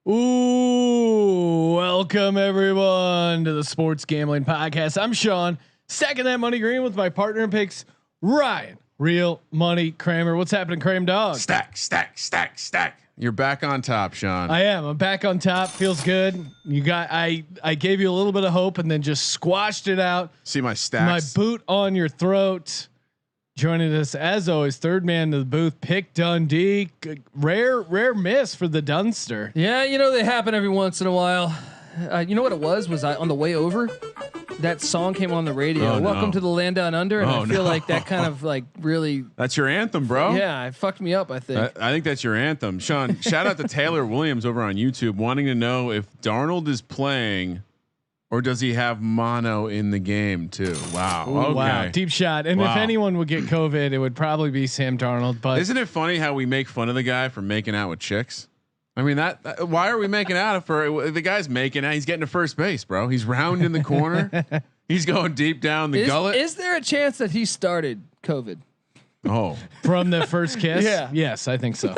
Ooh, welcome everyone to the Sports Gambling Podcast. I'm Sean, stacking that money green with my partner in picks, Ryan. Real money Kramer. What's happening, Kramer dog? Stack. You're back on top, Sean. I am. I'm back on top. Feels good. You got. I gave you a little bit of hope and then just squashed it out. See my stacks. My boot on your throat. Joining us as always, third man to the booth, Pick Dundee. Rare miss for the Dunster. Yeah, you know they happen every once in a while. You know what it was? Was I on the way over? That song came on the radio. Oh, Welcome no. to the land down under, and I feel no. like that kind of like really. That's your anthem, bro. Yeah, it fucked me up. I think. I think that's your anthem, Sean. Shout out to Taylor Williams over on YouTube, wanting to know if Darnold is playing, or does he have mono in the game too? Wow. Ooh, okay. Wow. Deep shot. And if anyone would get COVID, it would probably be Sam Darnold. But Isn't it funny how we make fun of the guy for making out with chicks? I mean that why are we making out for the guy's making out? He's getting to first base, bro. He's rounding the corner. He's going deep down the gullet. Is there a chance that he started COVID? Oh, from the first kiss? Yeah. Yes, I think so.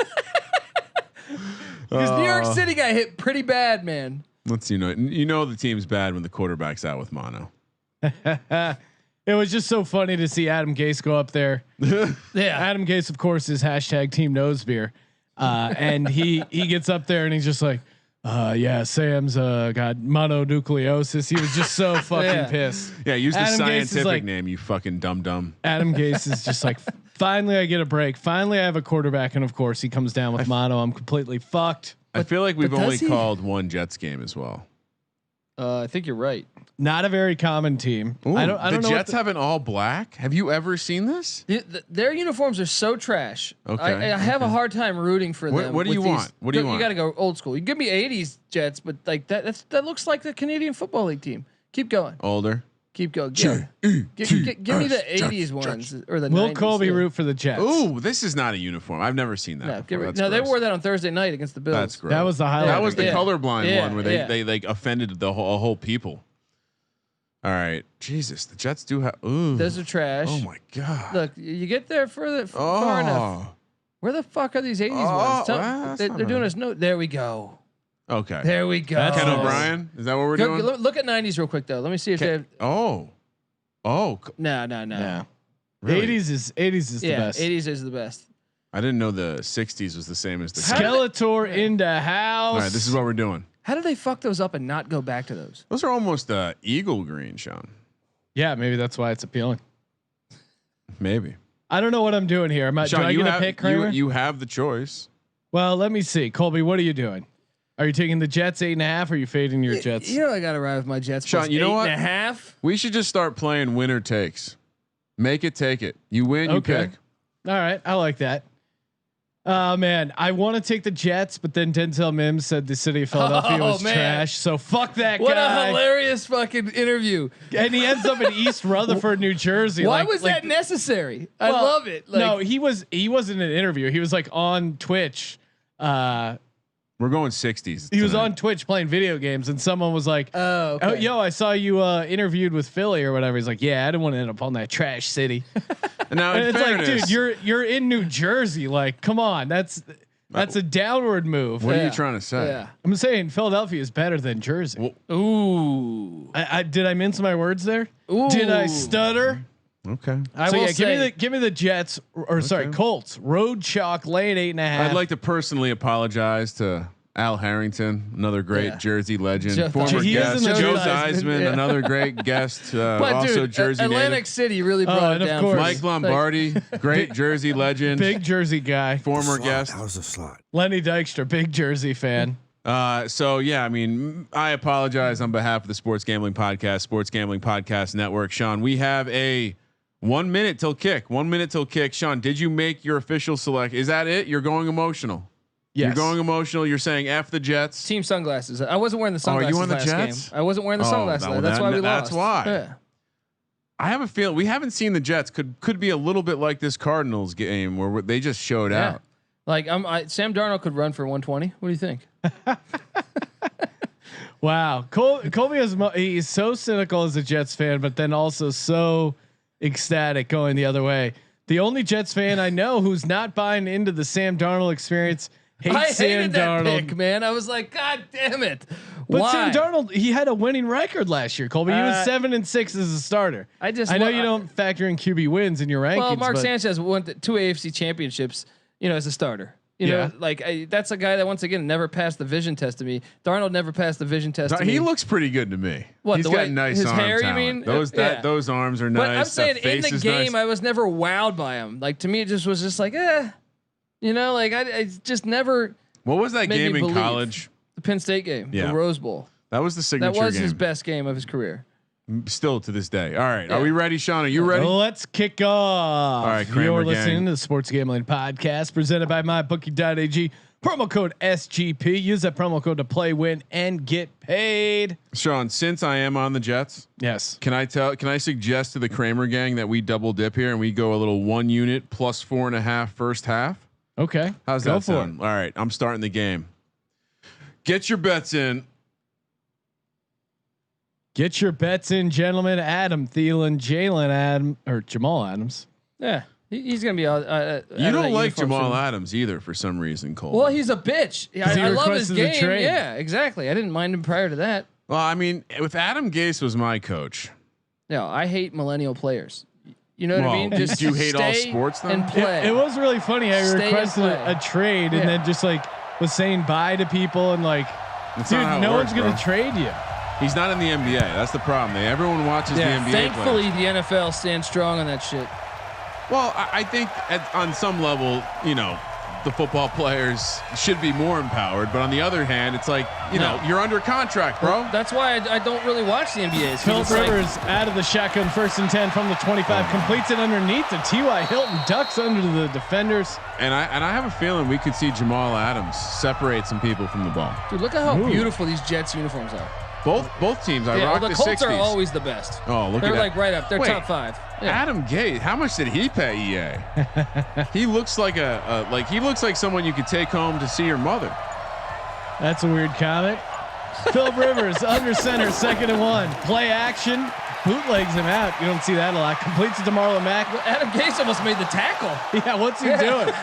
Because New York City got hit pretty bad, man. let's you know the team's bad when the quarterback's out with mono. It was just so funny to see Adam Gase go up there. Yeah, Adam Gase, of course, is hashtag Team Nosebeer. And he gets up there and he's just like, yeah, Sam's got mononucleosis. He was just so fucking pissed. Yeah, use the Adam Gase is scientific like- name, you fucking dumb. Adam Gase is just like, finally I get a break. Finally I have a quarterback, and of course he comes down with mono. I'm completely fucked. I feel like we've but only does he? called one Jets game as well. I think you're right. Not a very common team. Ooh, I don't the know. Jets have an all black. Have you ever seen this? Their uniforms are so trash. Okay, I have a hard time rooting for them. What do you with want? What do you want? You got to go old school. You give me '80s Jets, but like that looks like the Canadian Football League team. Keep going. Older. Keep going. Give me the '80s ones or the. Will 90s, Colby yeah. root for the Jets? Ooh, this is not a uniform. I've never seen that. No, before. That's no, they gross. wore that on Thursday night against the Bills. That's gross. That was the highlight. That was the Yeah. colorblind Yeah, one where yeah. they like offended the whole people. All right, Jesus, the Jets do have. Ooh, Those are trash. oh my god. Look, you get there far enough. Where the fuck are these '80s ones? that's They're not doing right. us no. There we go. Okay. There we go. That's Ken nice. O'Brien. Is that what we're Go, doing? look at '90s real quick though. Let me see if they have. Oh. No. Yeah. Really? 80s is the Yeah, best. 80s is the best. I didn't know the '60s was the same as the. Skeletor in the house. All right, this is what we're doing. How do they fuck those up and not go back to those? Those are almost eagle green, Sean. Yeah, maybe that's why it's appealing. Maybe. I don't know what I'm doing here. Sean, do I you get have a pick, Kramer? you have the choice. Well, let me see. Colby, what are you doing? Are you taking the Jets 8.5? Or are you fading your Jets? You know I got to ride with my Jets. Sean, plus you know what? 8.5. We should just start playing winner takes. Make it, take it. You win, you Okay. pick. All right, I like that. Man, I want to take the Jets, but then Denzel Mims said the city of Philadelphia was man. trash. So fuck that What guy. a hilarious fucking interview. And he ends up in East Rutherford, New Jersey. Why was that necessary? I Well, love it. Like, no, he wasn't in an interview. He was like on Twitch. We're going 60s. He was tonight. on Twitch playing video games, and someone was like, Oh, okay. "Oh, yo, I saw you interviewed with Philly or whatever." He's like, "Yeah, I didn't want to end up on that trash city." Now, And in it's fairness, like, dude, you're in New Jersey. Like, come on, that's a downward move. what are Yeah. you trying to say? Yeah. I'm saying Philadelphia is better than Jersey. Well, Ooh. I did I mince my words there? Ooh. Did I stutter? Okay. I So will yeah, say, give me the Jets or sorry, Colts. Road chalk laying 8.5. I'd like to personally apologize to Al Harrington, another great Jersey legend, former He is guest. in the Joe Jersey Theismann, yeah. another great guest, but also dude, Jersey Atlantic native. City really brought and it of down. course. Mike Lombardi, great Jersey legend, big Jersey guy. former guest. That was a slot. Lenny Dykstra, big Jersey fan. So yeah, I mean, I apologize on behalf of the Sports Gambling Podcast, Sports Gambling Podcast Network. Sean, we have a 1 minute till kick. 1 minute till kick. Sean, did you make your official select? Is that it? You're going emotional. Yes. You're going emotional. You're saying F the Jets. Team sunglasses. I wasn't wearing the sunglasses you on the last Jets? game. I wasn't wearing the Oh, sunglasses. well, That's why we that's lost. why. Yeah. I have a feeling we haven't seen the Jets. Could be a little bit like this Cardinals game where they just showed Yeah. out. Like Sam Darnold could run for 120. What do you think? Wow, Colby he's so cynical as a Jets fan, but then also so ecstatic going the other way. The only Jets fan I know who's not buying into the Sam Darnold experience Hate Sam hated that Darnold. pick, man. I was like, God damn it. But Why? Sam Darnold, he had a winning record last year, Colby. He was 7-6 as a starter. I know you don't factor in QB wins in your rankings. Well, Mark Sanchez won 2 AFC championships, as a starter. You know, that's a guy that once again never passed the vision test to me. Darnold never passed the vision test. He looks pretty good to me. What, he's got nice his arm hair? talent. You mean Those arms are nice. But I'm saying in the game, nice. I was never wowed by him. Like to me, it just was just like, I just never. What was that game in college? The Penn State game, the Rose Bowl. That was the signature game. That was his best game of his career. Still to this day. All right. Are we ready, Sean? Are you ready? Let's kick off. All right, Kramer You're gang. listening to the Sports Gambling Podcast presented by MyBookie.ag. Promo code SGP. Use that promo code to play, win, and get paid. Sean, since I am on the Jets, yes. Can I suggest to the Kramer gang that we double dip here and we go a little 1 unit plus 4.5 first half? Okay. How's that sound? All right. I'm starting the game. Get your bets in. Get your bets in, gentlemen. Adam Thielen, Jamal Adams. Yeah, he's gonna be. You don't like Jamal Adams either for some reason, Cole. Well, he's a bitch. I love his game. Trade. Yeah, exactly. I didn't mind him prior to that. Well, I mean, if Adam Gase was my coach. No, I hate millennial players. You know what I mean? Just you hate all sports then? And play. It was really funny. I requested a trade and then just was saying bye to people and dude, no one's gonna trade you. He's not in the NBA. That's the problem. Everyone watches the NBA. Thankfully, the NFL stands strong on that shit. Well, I think on some level, the football players should be more empowered. But on the other hand, it's you're under contract, bro. Well, that's why I don't really watch the NBA. Philip Rivers out of the shotgun, 1st and 10 from the 25, completes it underneath the T.Y. Hilton, ducks under the defenders. And I have a feeling we could see Jamal Adams separate some people from the ball. Dude, look at how beautiful these Jets uniforms are. Both teams. I rock the 60s. The Colts are always the best. Oh, look They're at that. They're right up. They're top 5. Yeah. Adam Gase, how much did he pay EA? He looks like he looks like someone you could take home to see your mother. That's a weird comment. Philip Rivers under center, 2nd and 1. Play action, bootlegs him out. You don't see that a lot. Completes it to Marlon Mack. Well, Adam Gase almost made the tackle. Yeah, what's he doing?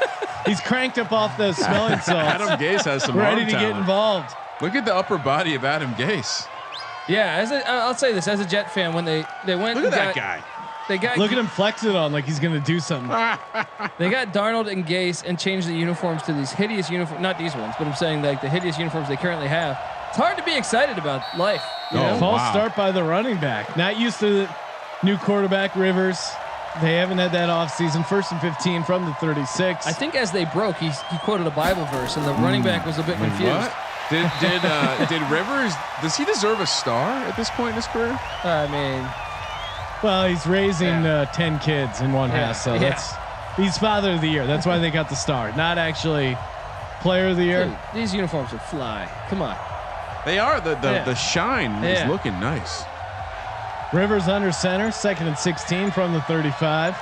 He's cranked up off the smelling salts. Adam Gase has some ready arm to talent. get involved. Look at the upper body of Adam Gase. Yeah, I'll say this as a Jet fan, when they went. Look at that guy. Look at him flex it on like he's gonna do something. They got Darnold and Gase and changed the uniforms to these hideous uniforms. Not these ones, but I'm saying the hideous uniforms they currently have. It's hard to be excited about life. False start by the running back. Not used to the new quarterback Rivers. They haven't had that offseason. 1st and 15 from the 36. I think as they broke, he quoted a Bible verse, and the running back was a bit confused. What? Did Rivers? Does he deserve a star at this point in his career? I mean, well, he's raising 10 kids in one house, so he's father of the year. That's why they got the star, not actually player of the year. Dude, these uniforms are fly. Come on, they are. The shine is looking nice. Rivers under center, 2nd and 16 from the 35.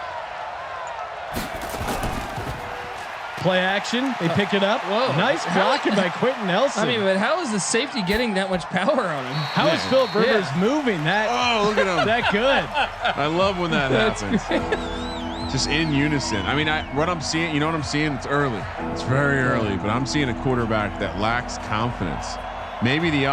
Play action. They pick it up. Whoa. Nice blocking by Quentin Nelson. I mean, but how is the safety getting that much power on him? How is Philip Rivers moving that? Oh, look at him. That good. I love when that happens. Just in unison. I mean, what I'm seeing, you know what I'm seeing? It's early. It's very early, but I'm seeing a quarterback that lacks confidence. Maybe the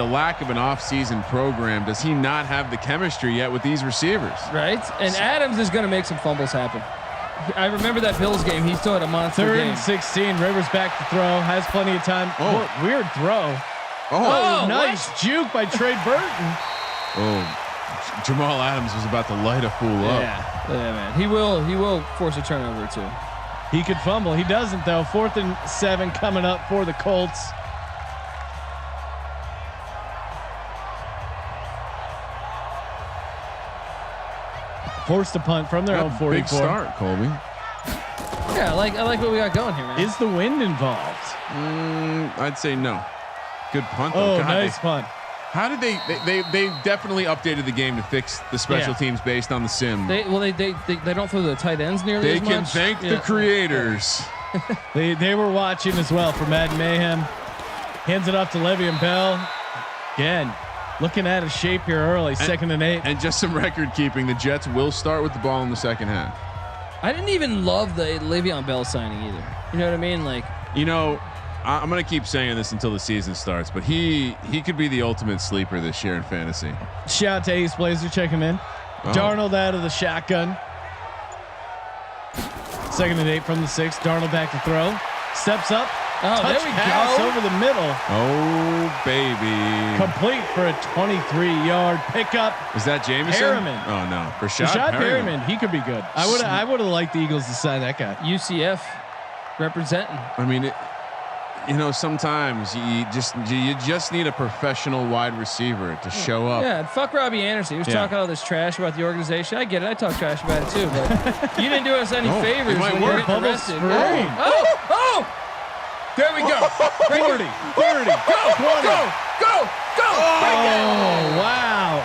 lack of an off-season program. Does he not have the chemistry yet with these receivers? Right. And Adams is going to make some fumbles happen. I remember that Bills game. He still had a monster 3rd game. and 16. Rivers back to throw. Has plenty of time. Oh. Weird throw. Oh, nice juke by Trey Burton. Oh, Jamal Adams was about to light a fool up. Yeah, man. He will force a turnover too. He could fumble. He doesn't though. 4th and 7 coming up for the Colts. Forced a punt from their own 44. Big start, Colby. Yeah, I like what we got going here, man. Is the wind involved? I'd say no. Good punt though. Oh, nice punt. How did they definitely updated the game to fix the special teams based on the sim. They don't throw the tight ends nearly They as much. can thank the creators. They were watching as well for Madden Mayhem. Hands it off to Le'Veon Bell. Again, looking at a shape here early, 2nd and 8. And just some record keeping. The Jets will start with the ball in the 2nd half. I didn't even love the Le'Veon Bell signing either. You know what I mean? Like, I'm gonna keep saying this until the season starts, but he could be the ultimate sleeper this year in fantasy. Shout out to Ace Blazer checking in. Darnold out of the shotgun. 2nd and 8 from the 6. Darnold back to throw. Steps up. Oh, touch there we pass go. over the middle. Oh baby! Complete for a 23-yard pickup. Is that Jameson? Perriman. Oh no, Rashad Perriman. He could be good. I would have liked the Eagles to sign that guy. UCF representing. I mean, sometimes you just need a professional wide receiver to show up. Yeah, and fuck Robbie Anderson. He was talking all this trash about the organization. I get it. I talk trash about it too, but you didn't do us any favors when you were getting arrested. Oh! There we go. 40, 30, Go! 20. Oh, wow.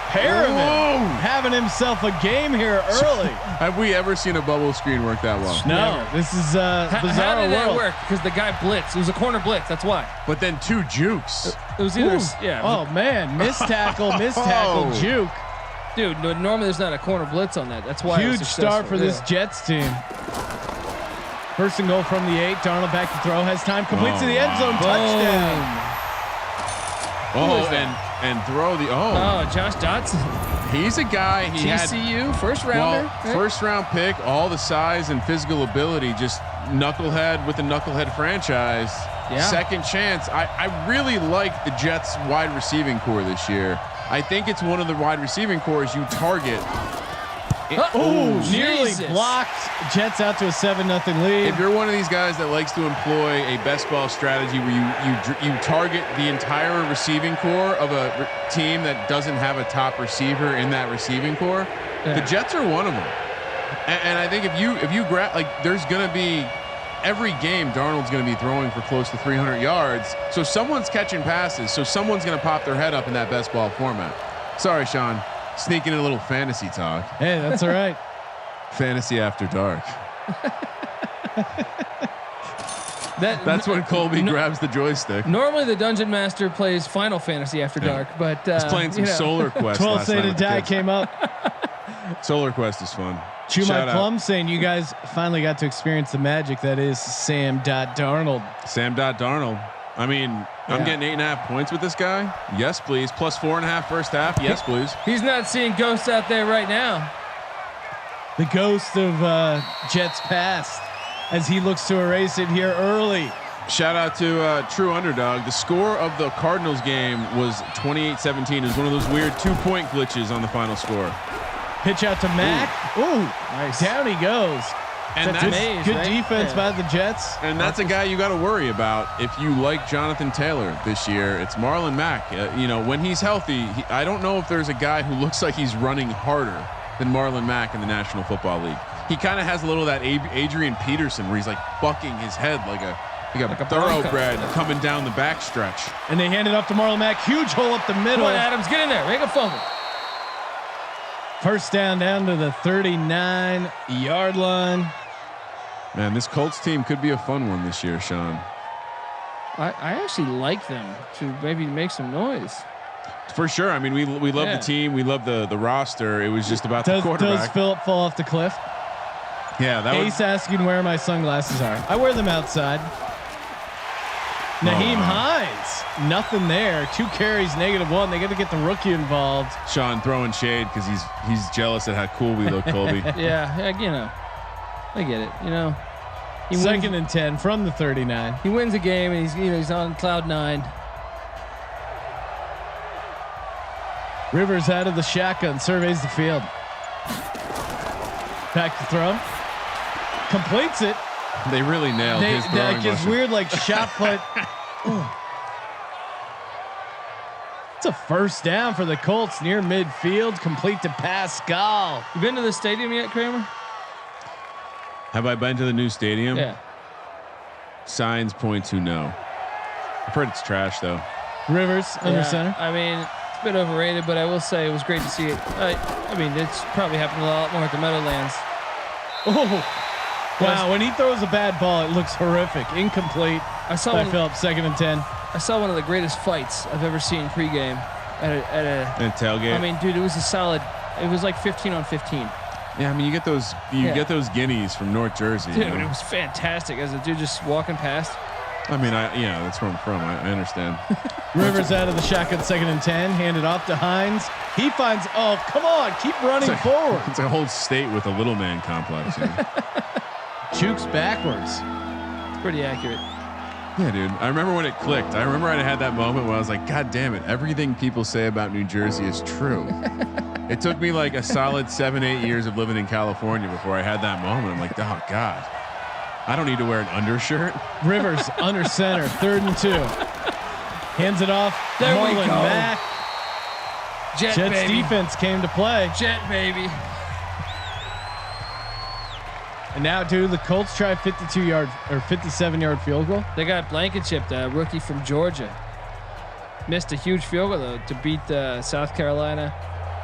Perriman having himself a game here early. Have we ever seen a bubble screen work that well? No, Never. this is bizarre How did that world. work? Because the guy blitzed. It was a corner blitz. That's why. But then 2 jukes. It was either Oh man, missed tackle, juke. dude. Normally there's not a corner blitz on that. That's why. Huge start for this Jets team. 1st and goal from the 8. Darnold back to throw. Has time. Completes to the end zone. Touchdown. And throw the Josh Dotson. He's a guy. He TCU had first rounder. well, first round pick, all the size and physical ability, just knucklehead with the knucklehead franchise. Yeah. Second chance. I really like the Jets wide receiving core this year. I think it's one of the wide receiving cores you target. Nearly blocked. Jets out to a 7-0 lead. If you're one of these guys that likes to employ a best ball strategy where you target the entire receiving core of a team that doesn't have a top receiver in that receiving core, the Jets are one of them. And I think if you grab, like, there's going to be every game Darnold's going to be throwing for close to 300 yards. So someone's catching passes. So someone's going to pop their head up in that best ball format. Sorry, Sean. Sneaking in a little fantasy talk. Hey, that's all right. Fantasy after dark. That's when Colby grabs the joystick. Normally the Dungeon Master plays Final Fantasy After Dark, but he's playing some Solar Quest. 12 Say to Die came up. Solar Quest is fun. Chew My Plum saying you guys finally got to experience the magic that is Sam Darnold. Sam Darnold. I mean, I'm getting 8.5 points with this guy. Yes, please. Plus 4.5 first half. Yes, please. He's not seeing ghosts out there right now. The ghost of Jets past as he looks to erase it here early. Shout out to True Underdog. The score of the Cardinals game was 28-17. It was one of those weird 2-point glitches on the final score. Pitch out to Mack. Ooh, nice. Down he goes. And that's good defense by the Jets. And that's a guy you got to worry about if you like Jonathan Taylor this year. It's Marlon Mack. When he's healthy, I don't know if there's a guy who looks like he's running harder than Marlon Mack in the National Football League. He kind of has a little of that Adrian Peterson where he's like bucking his head like a thoroughbred coming down the back stretch. And they hand it off to Marlon Mack. Huge hole up the middle. Come on, Adams, get in there. Make a fumble. First down to the 39-yard line. Man, this Colts team could be a fun one this year, Sean. I actually like them to maybe make some noise. For sure. I mean, we love the team. We love the roster. It was just about the quarterback. Does Phillip fall off the cliff? Yeah, that Ace asking where my sunglasses are. I wear them outside. Naheem Hines, nothing there. 2 carries, -1. They got to get the rookie involved. Sean throwing shade because he's jealous at how cool we look, Colby. Yeah, I get it. He 2nd and 10 from the 39. He wins a game and he's on cloud 9. Rivers out of the shotgun, surveys the field. Back to throw. Completes it. They really nailed his throwing motion. It's weird, like shot put. It's a first down for the Colts near midfield, complete to Pascal. You been to the stadium yet, Kramer? Have I been to the new stadium? Yeah. Signs point to no. I've heard it's trash though. Rivers under center. I mean, it's a bit overrated, but I will say it was great to see it. I mean, it's probably happened a lot more at the Meadowlands. Oh, wow! When he throws a bad ball, it looks horrific. Incomplete. I saw by Phillips. 2nd and 10. I saw one of the greatest fights I've ever seen pregame at a tailgate. I mean, dude, it was a solid. It was like 15 on 15. Yeah, I mean, you get those guineas from North Jersey. Dude, it was fantastic as a dude just walking past. I mean, that's where I'm from. I understand. Rivers out of the shotgun, 2nd and 10, handed off to Hines. He finds. Oh, come on, keep running forward. It's a whole state with a little man complex. Jukes backwards. It's pretty accurate. Yeah, dude. I remember when it clicked. I remember I had that moment where I was like, God damn it. Everything people say about New Jersey is true. It took me like a solid 7-8 years of living in California before I had that moment. I'm like, oh God, I don't need to wear an undershirt. Rivers under center, 3rd and 2. Hands it off. There we Marlon go. Mack. Jets baby. Defense came to play. Jet baby. And now, dude, the Colts try 52-yard or 57-yard field goal. They got Blankenship, the rookie from Georgia. Missed a huge field goal though to beat South Carolina.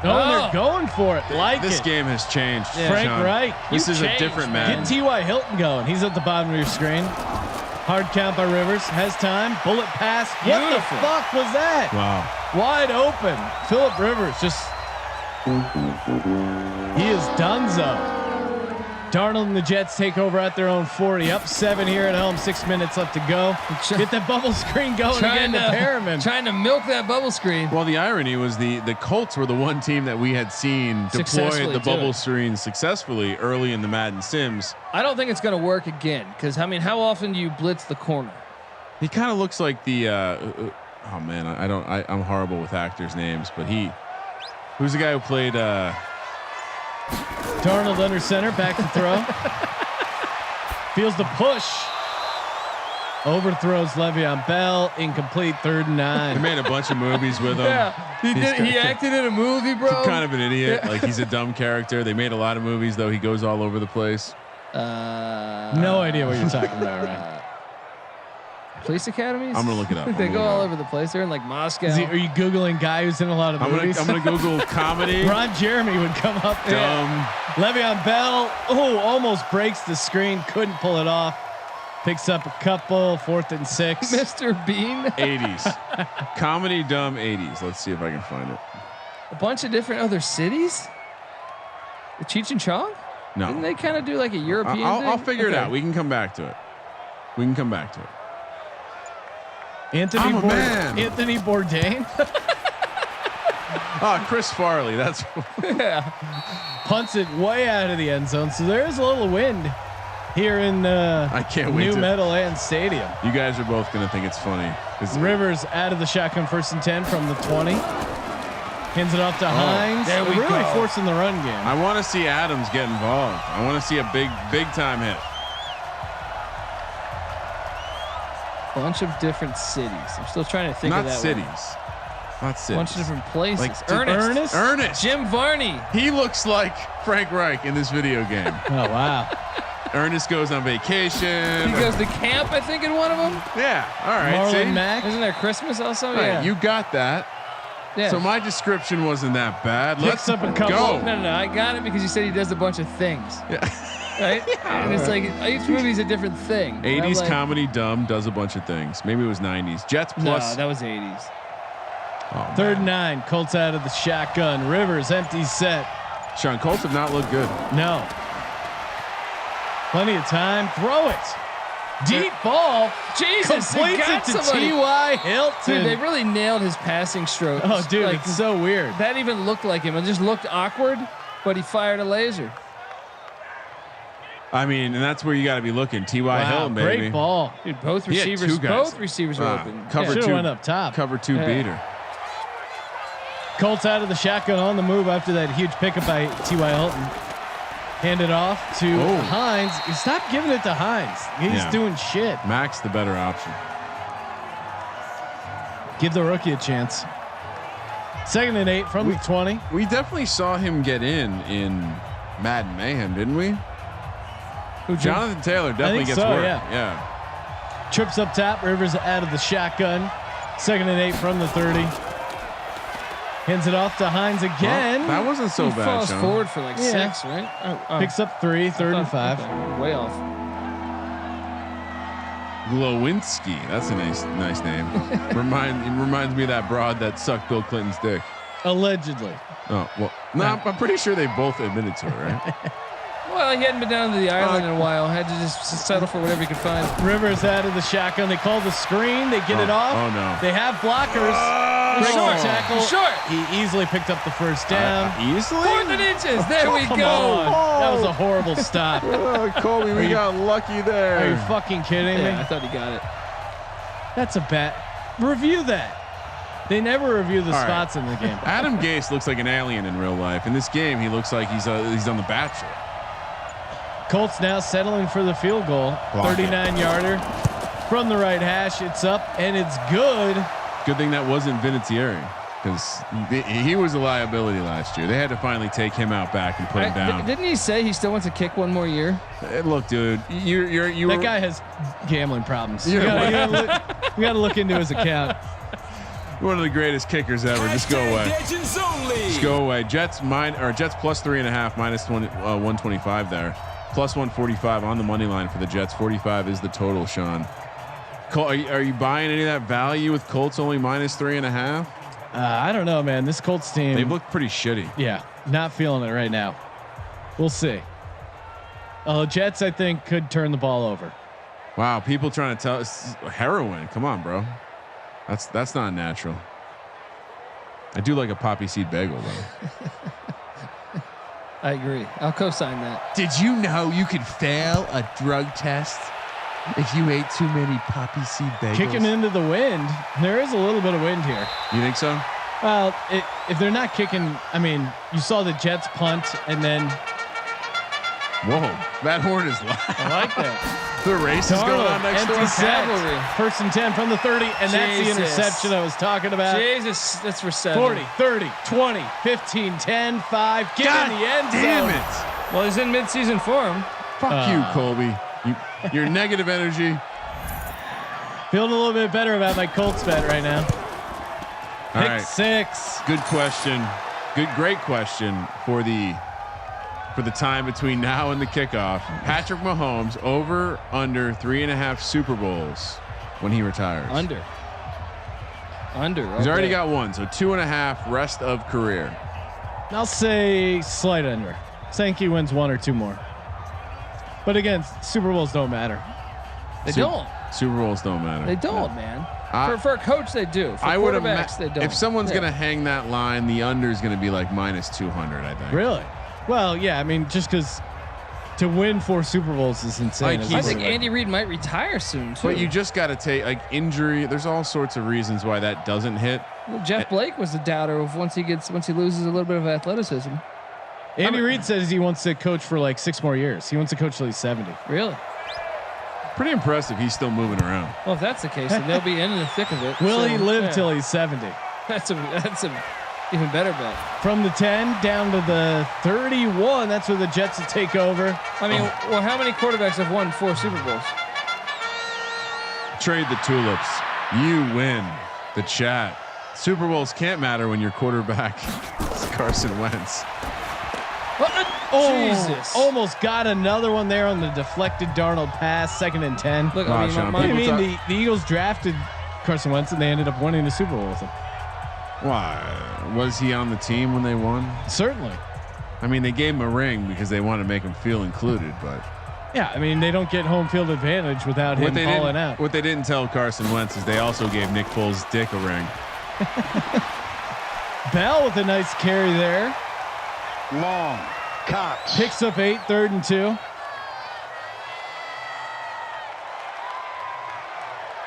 Oh, they're going for it. This game has changed. Yeah. Frank Sean. Wright. This is a different man. Get T.Y. Hilton going. He's at the bottom of your screen. Hard count by Rivers. Has time. Bullet pass. What the fuck was that? Wow. Wide open. Phillip Rivers just. He is donezo. Darnold and the Jets take over at their own 40. Up 7 here at home. 6 minutes left to go. Get that bubble screen going again to Perriman. Trying to milk that bubble screen. Well, the irony was the Colts were the one team that we had seen deploy the bubble screen successfully early in the Madden Sims. I don't think it's going to work again because I mean, how often do you blitz the corner? He kind of looks like the. Oh man, I'm horrible with actors' names, but who's the guy who played? Darnold under center, back to throw. Feels the push. Overthrows Le'Veon Bell. Incomplete. 3rd and 9. They made a bunch of movies with him. Yeah, he acted in a movie, bro. He's kind of an idiot. Yeah. Like he's a dumb character. They made a lot of movies though. He goes all over the place. No idea what you're talking about, right? Police academies? I'm gonna look it up. They go all over the place. They're in like Moscow. Are you Googling guy who's in a lot of movies? I'm gonna Google comedy. Ron Jeremy would come up. Dumb. Le'Veon Bell. Oh, almost breaks the screen. Couldn't pull it off. Picks up a couple. 4th and 6. Mr. Bean. 80s. Comedy dumb 80s. Let's see if I can find it. A bunch of different other cities. The Cheech and Chong? No. Didn't they kind of do like a European thing? I'll figure it out. We can come back to it. Anthony Bourdain. Chris Farley. That's Punts it way out of the end zone. So there is a little wind here in I can't wait New Meadowlands Stadium. You guys are both gonna think it's funny. Rivers out of the shotgun, 1st and 10 from the 20. Hands it off to Hines. There we really go. Forcing the run game. I want to see Adams get involved. I want to see a big time hit. Bunch of different cities. I'm still trying to think Not of that cities. one. Not cities. Bunch of different places. Like Ernest. Jim Varney. He looks like Frank Reich in this video game. Oh wow. Ernest goes on vacation. He goes to camp, I think, in one of them. Yeah. All right. Marlon Mack. Isn't there Christmas also? Right, Yeah. you got that. Yeah. So my description wasn't that bad. Picks Let's up a couple. go. No. I got it because you said he does a bunch of things. Yeah. Right? And it's like each movie's a different thing. 80s like, comedy dumb does a bunch of things. Maybe it was 90s. Jets plus. No, that was 80s. Oh, 3rd and 9. Colts out of the shotgun. Rivers empty set. Sean, Colts have not looked good. No. Plenty of time. Throw it. Deep ball. Jesus, Completes it to T.Y. Hilton. Dude, they really nailed his passing stroke. Oh, dude, like, it's so weird. That even looked like him. It just looked awkward, but he fired a laser. I mean, and that's where you got to be looking. T.Y. Hilton, baby. Great ball. Dude, both He had receivers, two guys. were open. Cover Should've two. went up top. Cover 2 Yeah. beater. Colts out of the shotgun on the move after that huge pickup by T.Y. Hilton. Hand it off to Hines. Stop giving it to Hines. He's doing shit. Max the better option. Give the rookie a chance. 2nd and 8 from the 20. We definitely saw him get in Madden Mayhem, didn't we? Jonathan Taylor definitely gets so, work. Yeah. Trips up top. Rivers out of the shotgun. 2nd and 8 from the 30. Hands it off to Hines again. Well, that wasn't so He bad. falls Sean. forward for like 6, right? Oh. Picks up 3, 3rd and 5. Okay. Way off. Glowinski. That's a nice name. It reminds me of that broad that sucked Bill Clinton's dick. Allegedly. Oh well, no, I'm pretty sure they both admitted to it, right? Well, he hadn't been down to the island in a while. Had to just settle for whatever he could find. Rivers out of the shotgun. They call the screen. They get it off. Oh no! They have blockers. Breaks short. the tackle. Short. He easily picked up the first down. Easily? 4th and inches. There we Come go. on. That was a horrible stop. Colby, we got lucky there. Are you fucking kidding me? Yeah, I thought he got it. That's a bad. Review that. They never review the spots in the game. Adam Gase looks like an alien in real life. In this game, he looks like he's on The Bachelor. Colts now settling for the field goal. 39-yarder from the right hash. It's up and it's good. Good thing that wasn't Vinatieri, because he was a liability last year. They had to finally take him out back and put him down. Didn't he say he still wants to kick one more year? Look, dude, that guy has gambling problems. You gotta look into his account. One of the greatest kickers ever. Just go away. Just go away. Jets plus 3.5 minus 125 there. Plus 145 on the money line for the Jets. 45 is the total, Sean. Are you buying any of that value with Colts only minus 3.5? I don't know, man. This Colts team, they've looked pretty shitty. Yeah, not feeling it right now. We'll see. Jets, I think, could turn the ball over. Wow, people trying to tell us heroin. Come on, bro. That's not natural. I do like a poppy seed bagel though. I agree. I'll co-sign that. Did you know you could fail a drug test if you ate too many poppy seed bagels? Kicking into the wind. There is a little bit of wind here. You think so? Well, if they're not kicking, I mean, you saw the Jets punt and then. Whoa, that horn is loud. I like that. The race is going on next door. Cavalry. 1st and 10 from the 30, and that's the interception I was talking about. Jesus, that's for 7. 40, 30, 20, 15, 10, 5. Get in the end zone. Damn it. Well, he's in midseason form. Fuck you, Colby. Your negative energy. Feeling a little bit better about my Colts bet right now. All Pick 6. Good question. Great question for the time between now and the kickoff. Patrick Mahomes under 3.5 Super Bowls when he retires. Under. He's already got 1, so 2.5 rest of career. I'll say slight under. Sankey wins 1 or 2 more. But again, Super Bowls don't matter. They don't. Super Bowls don't matter. They don't, man. For a coach, they do. For I would quarterbacks, they don't. If someone's gonna hang that line, the under is gonna be like minus 200. I think. Really? Well, yeah. I mean, just because to win 4 Super Bowls is insane. I think Andy Reid might retire soon too. But you just got to take injury. There's all sorts of reasons why that doesn't hit. Well, Jeff Blake was a doubter of once he loses a little bit of athleticism. Andy Reid says he wants to coach for like 6 more years. He wants to coach till he's 70. Really? Pretty impressive. He's still moving around. Well, if that's the case, then they'll be in the thick of it. Will he live till he's 70? That's a even better bet. From the 10 down to the 31. That's where the Jets will take over. I mean, well, how many quarterbacks have won 4 Super Bowls? Trade the tulips. You win. The chat. Super Bowls can't matter when your quarterback is Carson Wentz. Jesus! Almost got another one there on the deflected Darnold pass. 2nd and 10. Look, the Eagles drafted Carson Wentz and they ended up winning the Super Bowl with him. Why? Was he on the team when they won? Certainly. I mean, they gave him a ring because they want to make him feel included, but yeah, I mean, they don't get home field advantage without him calling out. What they didn't tell Carson Wentz is they also gave Nick Foles' dick a ring. Bell with a nice carry there. Long. Cox. Picks up 8, 3rd and 2.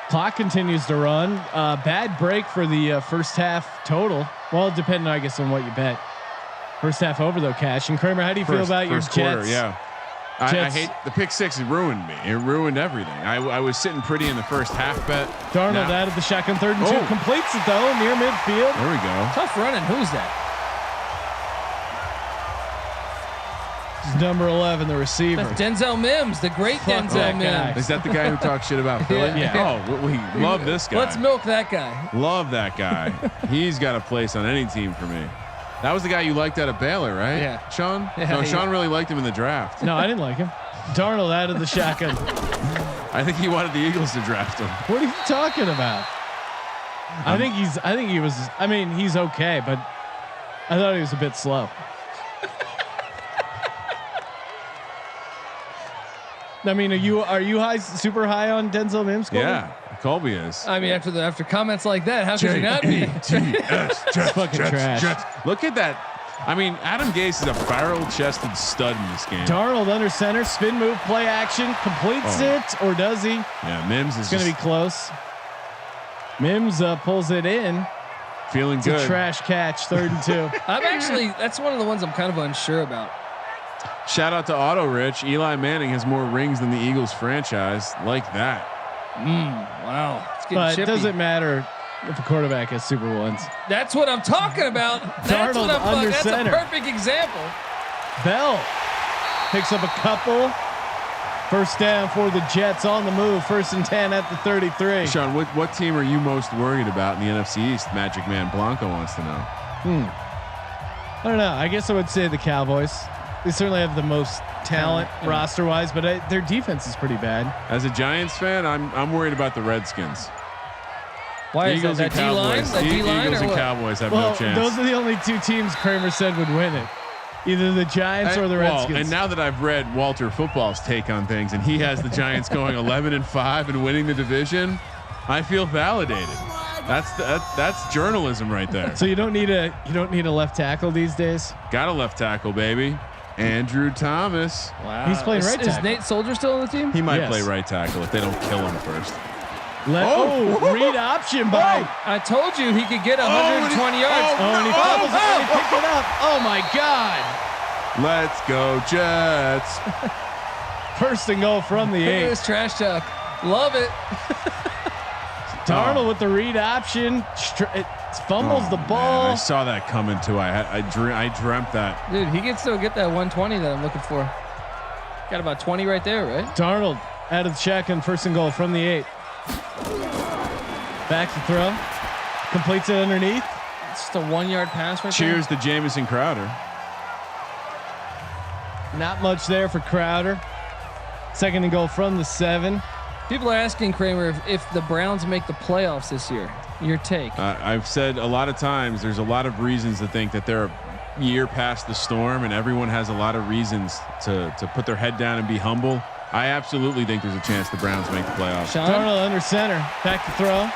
Clock continues to run. Bad break for the first half total. Well, depending, I guess, on what you bet. First half over though, Cash. And Kramer, how do you feel about your Jets? Quarter, yeah. I hate the pick 6. It ruined me. It ruined everything. I was sitting pretty in the first half bet. Darnold out of the shotgun, 3rd and 2. Completes it though, near midfield. There we go. Tough running. Who's that? Number 11, the receiver. That's Denzel Mims, the great Denzel Mims. Is that the guy who talks shit about Philly? Yeah. Oh, we love this guy. Let's milk that guy. Love that guy. He's got a place on any team for me. That was the guy you liked out of Baylor, right? Yeah. Sean? Yeah, no, Sean really liked him in the draft. No, I didn't like him. Darnold out of the shotgun. I think he wanted the Eagles to draft him. What are you talking about? I think he was. I mean, he's okay, but I thought he was a bit slow. I mean, are you super high on Denzel Mims? Colby? Yeah, Colby is. I mean, after comments like that, how could you not be? Fucking trash. Look at that. I mean, Adam Gase is a barrel-chested stud in this game. Darnold under center, spin move, play action, completes it, or does he? Yeah, Mims is going to be close. Mims pulls it in. Feeling good. It's a trash catch, 3rd and 2. That's one of the ones I'm kind of unsure about. Shout out to Auto Rich. Eli Manning has more rings than the Eagles franchise. Like that. Wow. It's getting But it chippy. doesn't matter if a quarterback has Super ones. That's what I'm talking about. That's Darnold what I'm under That's center. a perfect example. Bell picks up a couple. First down for the Jets on the move. 1st and 10 at the 33. Sean, what team are you most worried about in the NFC East? Magic Man Blanco wants to know. I don't know. I guess I would say the Cowboys. They certainly have the most talent roster wise, but their defense is pretty bad. As a Giants fan, I'm worried about the Redskins. Why is Eagles that and D-line? Cowboys. That D-line Eagles or and what? Cowboys have Well, no chance. those are the only 2 teams Kramer said would win it. Either the Giants or the Redskins. And now that I've read Walter Football's take on things, and he has the Giants going 11-5 and winning the division, I feel validated. That's journalism right there. So you don't need a left tackle these days. Got a left tackle, baby. Andrew Thomas. Wow. He's playing right tackle. Is Nate Soldier still on the team? He might Yes. play right tackle if they don't kill him first. Read option by. I told you he could get 120 yards. And he fumbles it and he picked it up. Oh my God. Let's go Jets. 1st and goal from the Look at 8. this trash talk. Love it. Darnold with the read option. It fumbles the ball. Man, I saw that coming too. I dreamt that. Dude, he can still get that 120 that I'm looking for. Got about 20 right there, right? Darnold out of the shotgun, 1st and goal from the 8. Back to throw. Completes it underneath. It's just a 1-yard pass right Cheers to Jamison Crowder. Not much there for Crowder. 2nd and goal from the 7. there. People are asking Kramer if the Browns make the playoffs this year. Your take? I've said a lot of times there's a lot of reasons to think that they're a year past the storm, and everyone has a lot of reasons to put their head down and be humble. I absolutely think there's a chance the Browns make the playoffs. Sean? Darnold under center. Back to throw.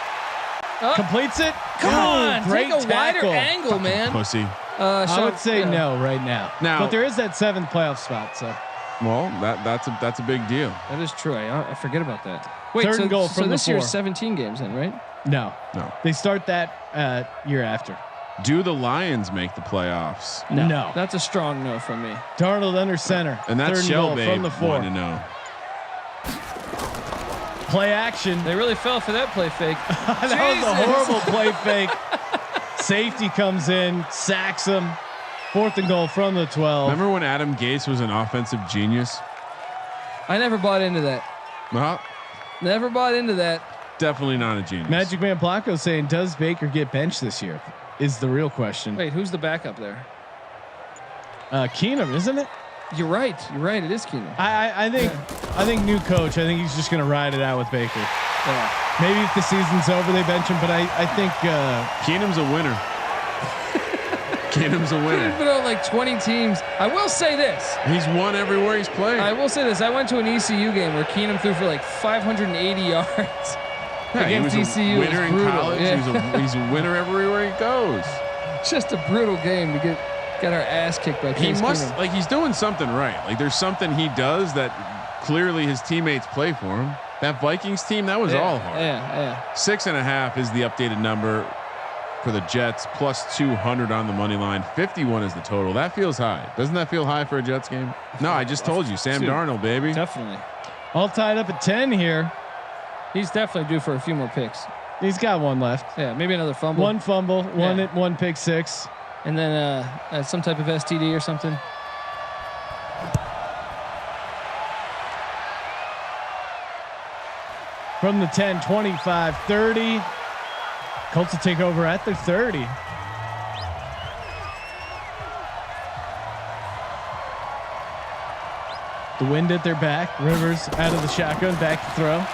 Completes it. Come on, great take a tackle. wider angle, man. Pussy. I would say no right now. But there is that 7th playoff spot. So Well, that's a big deal. That is true. I forget about that. Wait, 3rd so, and goal so from the this 4. year's 17 games then, right? No. No. They start that year after. Do the Lions make the playoffs? No. That's a strong no from me. Darnold under center. And that's 3rd Shell goal Babe from the 4. wanting to know. Play action. They really fell for that play fake. That was a horrible play fake. Safety comes in, sacks him. 4th and goal from the 12. Remember when Adam Gase was an offensive genius? I never bought into that. Well, Never bought into that. definitely not a genius. Magic Man Blanco saying, does Baker get benched this year? Is the real question. Wait, who's the backup there? Keenum, isn't it? You're right. You're right. It is Keenum. I think new coach. I think he's just going to ride it out with Baker. Yeah. Maybe if the season's over, they bench him. But I think Keenum's a winner. Keenum's a He's winner. been on like 20 teams. I will say this. He's won everywhere he's played. I will say this. I went to an ECU game where Keenum threw for like 580 yards. Yeah, he was against a ECU. winner in Brutal. college. Yeah. He's a winner everywhere he goes. Just a brutal game to get our ass kicked by He Case must Keenum. like he's doing something right. Like there's something he does that clearly his teammates play for him. That Vikings team, that was all hard. Yeah. 6.5 is the updated number for the Jets, plus 200 on the money line. 51 is the total. That feels high. Doesn't that feel high for a Jets game? No, I just told you, Sam Darnold, baby. Definitely. all tied up at 10 here. He's definitely due for a few more picks. He's got one left. Yeah, maybe another fumble. One fumble, one pick six. And then some type of STD or something. From the 10, 25, 30. Colts will take over at the 30. The wind at their back. Rivers out of the shotgun, back to throw.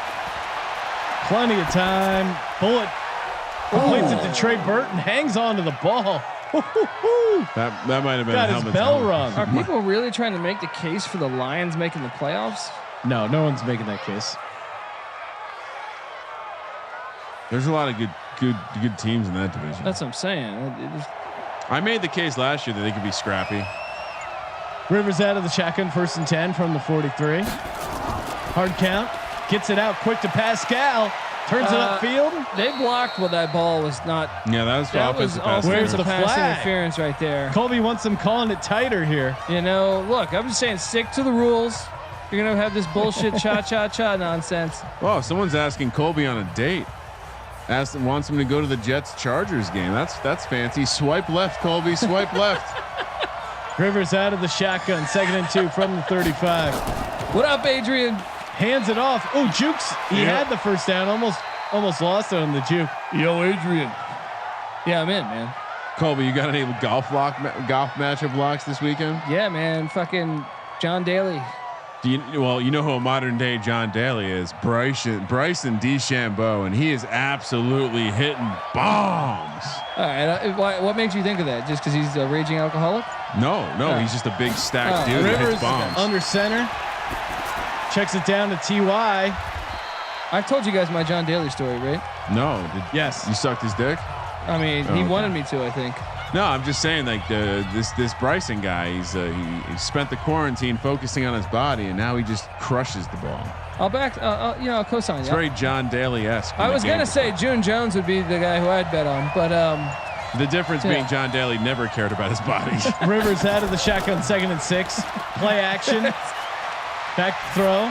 Plenty of time. Bullet completes it to Trey Burton. Hangs on to the ball. That might have been Got a his helmet. bell rung. Are people really trying to make the case for the Lions making the playoffs? No one's making that case. There's a lot of good teams in that division. That's what I'm saying. I made the case last year that they could be scrappy. Rivers out of the shotgun, 1st and 10 from the 43. Hard count, gets it out quick to Pascal, turns it upfield. They blocked what that ball was not. Yeah, that was offensive pass. Where's the pass flag? interference right there? Colby wants them calling it tighter here. You know, look, I'm just saying, stick to the rules. You're gonna have this bullshit cha nonsense. Oh, someone's asking Colby on a date. Wants him to go to the Jets Chargers game. That's fancy. Swipe left, Colby. Swipe left. Rivers out of the shotgun, 2nd and 2 from the 35. What up, Adrian? Hands it off. Oh, jukes. He had the first down. Almost lost it on the juke. Yo, Adrian. Yeah, I'm in, man. Colby, you got any golf matchup locks this weekend? Yeah, man. Fucking John Daly. You know who a modern day John Daly is. Bryson DeChambeau, and he is absolutely hitting bombs. All right. What makes you think of that? Just because he's a raging alcoholic? No, he's just a big stacked dude that Rivers hits bombs. under center. Checks it down to Ty. I told you guys my John Daly story, right? No. Yes. You sucked his dick? I mean, he wanted me to, I think. No, I'm just saying, like this Bryson guy. He spent the quarantine focusing on his body, and now he just crushes the ball. I'll co-sign. It's very John Daly-esque. I was gonna say June Jones would be the guy who I'd bet on, but the difference being John Daly never cared about his body. Rivers out of the shotgun, 2nd and 6. Play action. Back throw.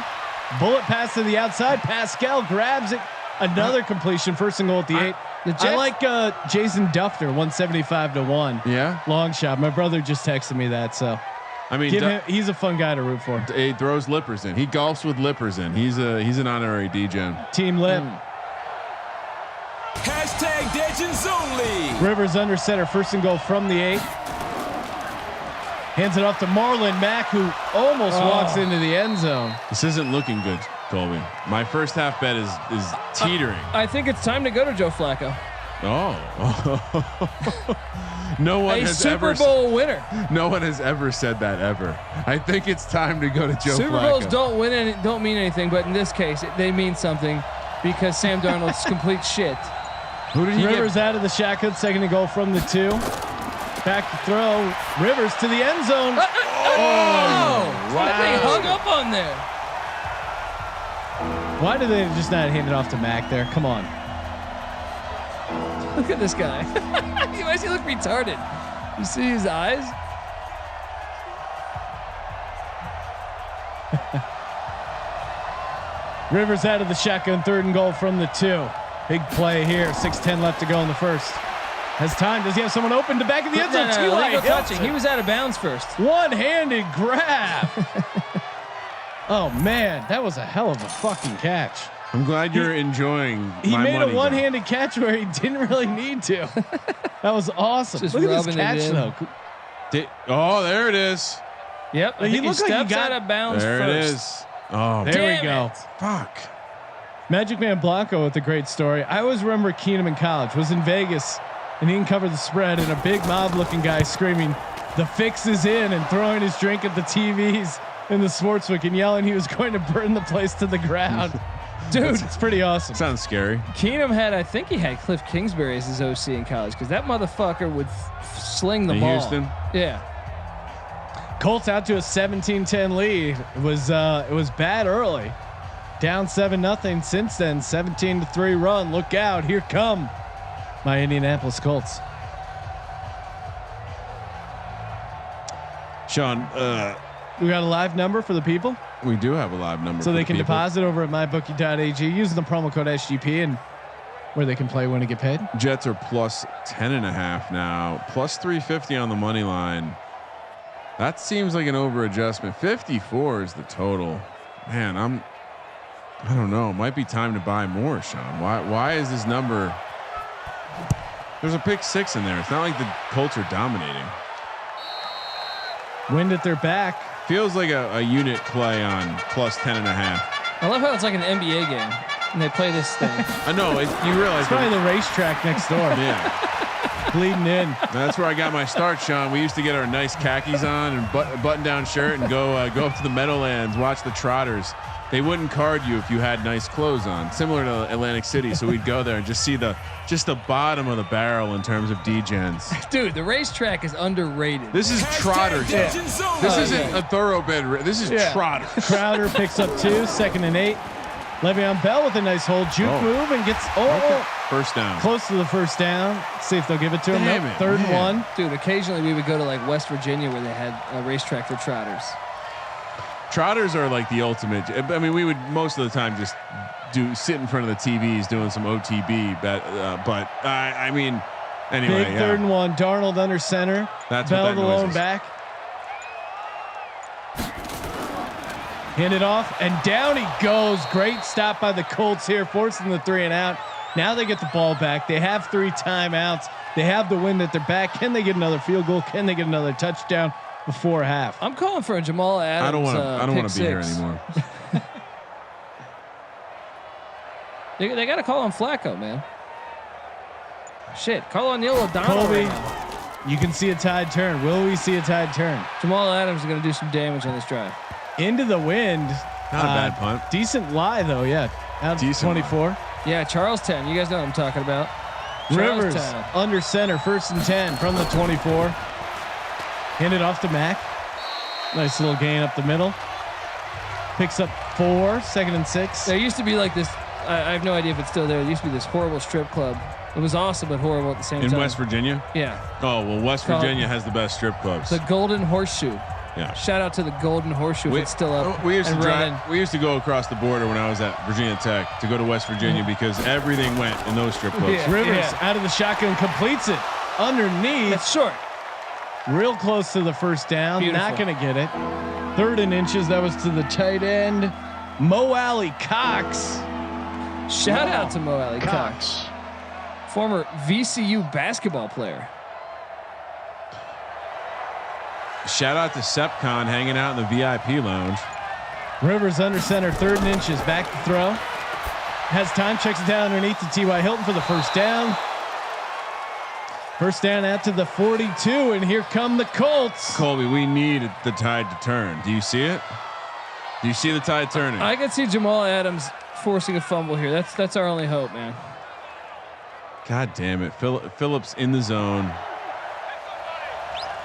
Bullet pass to the outside. Pascal grabs it. Another completion. 1st and goal at the 8. I like Jason Dufner, 175-1. Yeah, long shot. My brother just texted me that, so I mean, he's a fun guy to root for. He throws lippers in. He golfs with lippers in. He's an honorary D-Gen. Team lip. Hashtag Legends only. Rivers under center, 1st and goal from the 8. Hands it off to Marlon Mack, who almost walks into the end zone. This isn't looking good, Colby. My first half bet is teetering. I think it's time to go to Joe Flacco. No one has Super Bowl winner. No one has ever said that ever. I think it's time to go to Joe Super Flacco. Bowls don't mean anything, but in this case, they mean something because Sam Darnold's complete shit. Who did he Rivers out of the shotgun, 2nd and goal from the 2. Back to throw. Rivers to the end zone. Wow. They hung up on there. Why did they just not hand it off to Mack there? Come on. Look at this guy. Why does he look retarded? You see his eyes? Rivers out of the shotgun, 3rd and goal from the 2. Big play here. 6:10 left to go in the 1st. Has time. Does he have someone open to back of the end zone? Illegal touching. He was out of bounds first. One-handed grab. Oh man, that was a hell of a fucking catch. I'm glad you're enjoying. He my made money a one-handed catch where he didn't really need to. That was awesome. Just look at this rubbing it catch in. though. There it is. Yep. He looked like he steps got out of bounds There first. it is. Oh, There Damn we go. it. fuck. Magic Man Blanco with a great story. I always remember Keenum in college. Was in Vegas and he didn't cover the spread, and a big mob-looking guy screaming, "The fix is in," and throwing his drink at the TVs in the sportsbook and yelling he was going to burn the place to the ground. Dude, it's pretty awesome. Sounds scary. Keenum I think he had Cliff Kingsbury as his OC in college because that motherfucker would sling the In ball. Houston? Yeah. Colts out to a 17-10 lead. It was bad early. Down 7-0. Since then, 17-3 run. Look out. Here come my Indianapolis Colts. Sean, We got a live number for the people, we do have a live number. so for they the can people. deposit over at mybookie.ag using the promo code SGP, and where they can play, win, and get paid. Jets are plus 10.5 now, plus 350 on the money line. That seems like an over adjustment. 54 is the total. Man, I don't know. It might be time to buy more, Sean. Why is this number? There's a pick 6 in there. It's not like the Colts are dominating. Wind at their back. Feels like a unit play on plus 10.5. I love how it's like an NBA game and they play this thing. I know. You realize It's probably the racetrack next door. yeah. Bleeding in. That's where I got my start, Sean. We used to get our nice khakis on and button-down shirt and go up to the Meadowlands, watch the Trotters. they wouldn't card you if you had nice clothes on, similar to Atlantic City. So we'd go there and just see the bottom of the barrel in terms of degens. Dude, the racetrack is underrated. This is trotter. Yeah. This isn't a thoroughbred. This is trotter. Crowder picks up 2, 2nd and 8. Le'Veon Bell with a nice hold, juke move, and gets first down. Close to the first down. See if they'll give it to him. Damn Nope. it, 3rd and 1. Dude, occasionally we would go to like West Virginia where they had a racetrack for trotters. Trotters are like the ultimate. I mean, we would most of the time just sit in front of the TVs doing some OTB, but I mean, anyway. Big 3rd and 1. Darnold under center. That's Bell what that the noise lone is. back. Hand it off and down he goes. Great stop by the Colts here, forcing the 3 and out. Now they get the ball back. They have 3 timeouts. They have the wind at their back. Can they get another field goal? Can they get another touchdown before half? I'm calling for a Jamal Adams. I don't want to be here anymore. They got to call on Flacco, man. Shit, call on Neil O'Donnell. Colby, Right now. you can see a tide turn. Will we see a tide turn? Jamal Adams is going to do some damage on this drive. Into the wind. Not a bad punt. Decent lie though, yeah. Out Decent 24. Yeah, Charlestown. You guys know what I'm talking about. Rivers Charlestown. under center, 1st and 10 from the 24. Hand it off to Mack. Nice little gain up the middle. Picks up 4, 2nd and 6. There used to be like this. I have no idea if it's still there. There used to be this horrible strip club. It was awesome but horrible at the same time. In West Virginia? Yeah. Oh, well, West Virginia has the best strip clubs. The Golden Horseshoe. Yeah. Shout out to the Golden Horseshoe if it's still up. We used to and drive. running. We used to go across the border when I was at Virginia Tech to go to West Virginia because everything went in those strip clubs. Yeah. Rivers out of the shotgun, completes it underneath. It's short. Real close to the first down. Beautiful. Not going to get it. 3rd and inches. That was to the tight end. Mo Alley Cox. Shout out to Mo Alley Cox, former VCU basketball player. Shout out to Sepcon hanging out in the VIP lounge. Rivers under center, 3rd and inches. Back to throw. Has time, checks it down underneath to T.Y. Hilton for the first down. First down out to the 42, and here come the Colts. Colby, we need the tide to turn. Do you see it? Do you see the tide turning? I can see Jamal Adams forcing a fumble here. That's our only hope, man. God damn it. Phillips in the zone.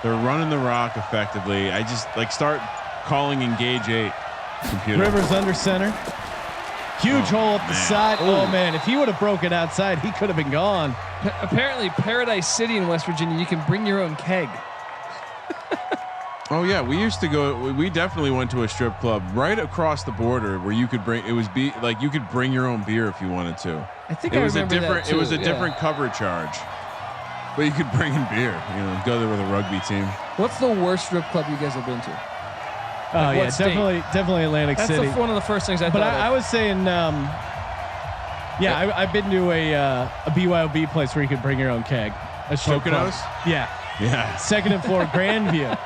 They're running the rock effectively. I just start calling engage 8. Computer. Rivers under center. Huge hole up the side. Oh man, if he would have broken outside, he could have been gone. Apparently, Paradise City in West Virginia, you can bring your own keg. Oh yeah, we used to go. We definitely went to a strip club right across the border where you could bring. You could bring your own beer if you wanted to. I think it was remember a different. that too. It was a different cover charge. But you could bring in beer. Go there with a rugby team. What's the worst strip club you guys have been to? Oh yeah, what state? definitely Atlantic That's City. one of the first things I But thought. I was saying, I've been to a BYOB place where you could bring your own keg. A strip club. Poconos? Yeah. Yeah. 2nd and 4, Grandview.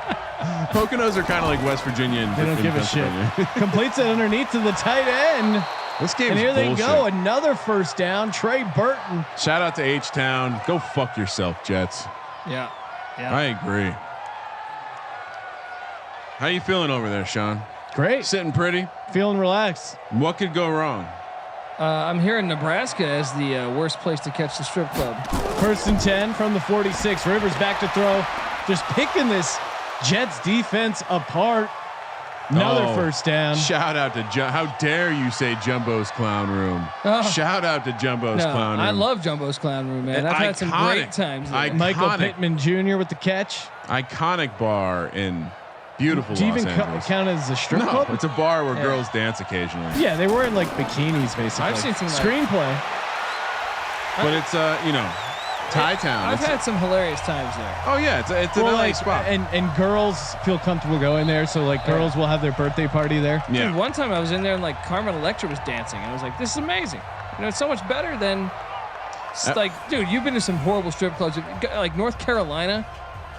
Poconos are kind of like West Virginia. They don't give a shit. Completes it underneath to the tight end. This game And is here they bullshit. go, another first down. Trey Burton. Shout out to H-Town. Go fuck yourself, Jets. Yeah. I agree. How you feeling over there, Sean? Great. Sitting pretty? Feeling relaxed. What could go wrong? I'm here in Nebraska as the worst place to catch the strip club. 1st and 10 from the 46. Rivers back to throw. Just picking this Jets defense apart. Another first down. Shout out to how dare you say Jumbo's Clown Room? Oh. Shout out to Jumbo's Clown Room. I love Jumbo's Clown Room, man. I've had some great times there. Michael Pittman Jr. with the catch. Iconic bar in beautiful Do you Los even Angeles. count as a strip No, club? it's a bar where girls dance occasionally. Yeah, they were in like bikinis basically. I've seen some, like- screenplay. But it's Thai Town. I've had some hilarious times there. Oh yeah, it's an LA spot. And girls feel comfortable going there, so like girls will have their birthday party there. Yeah. Dude, one time I was in there and like Carmen Electra was dancing, and I was like, "This is amazing." It's so much better than dude. You've been to some horrible strip clubs. Like North Carolina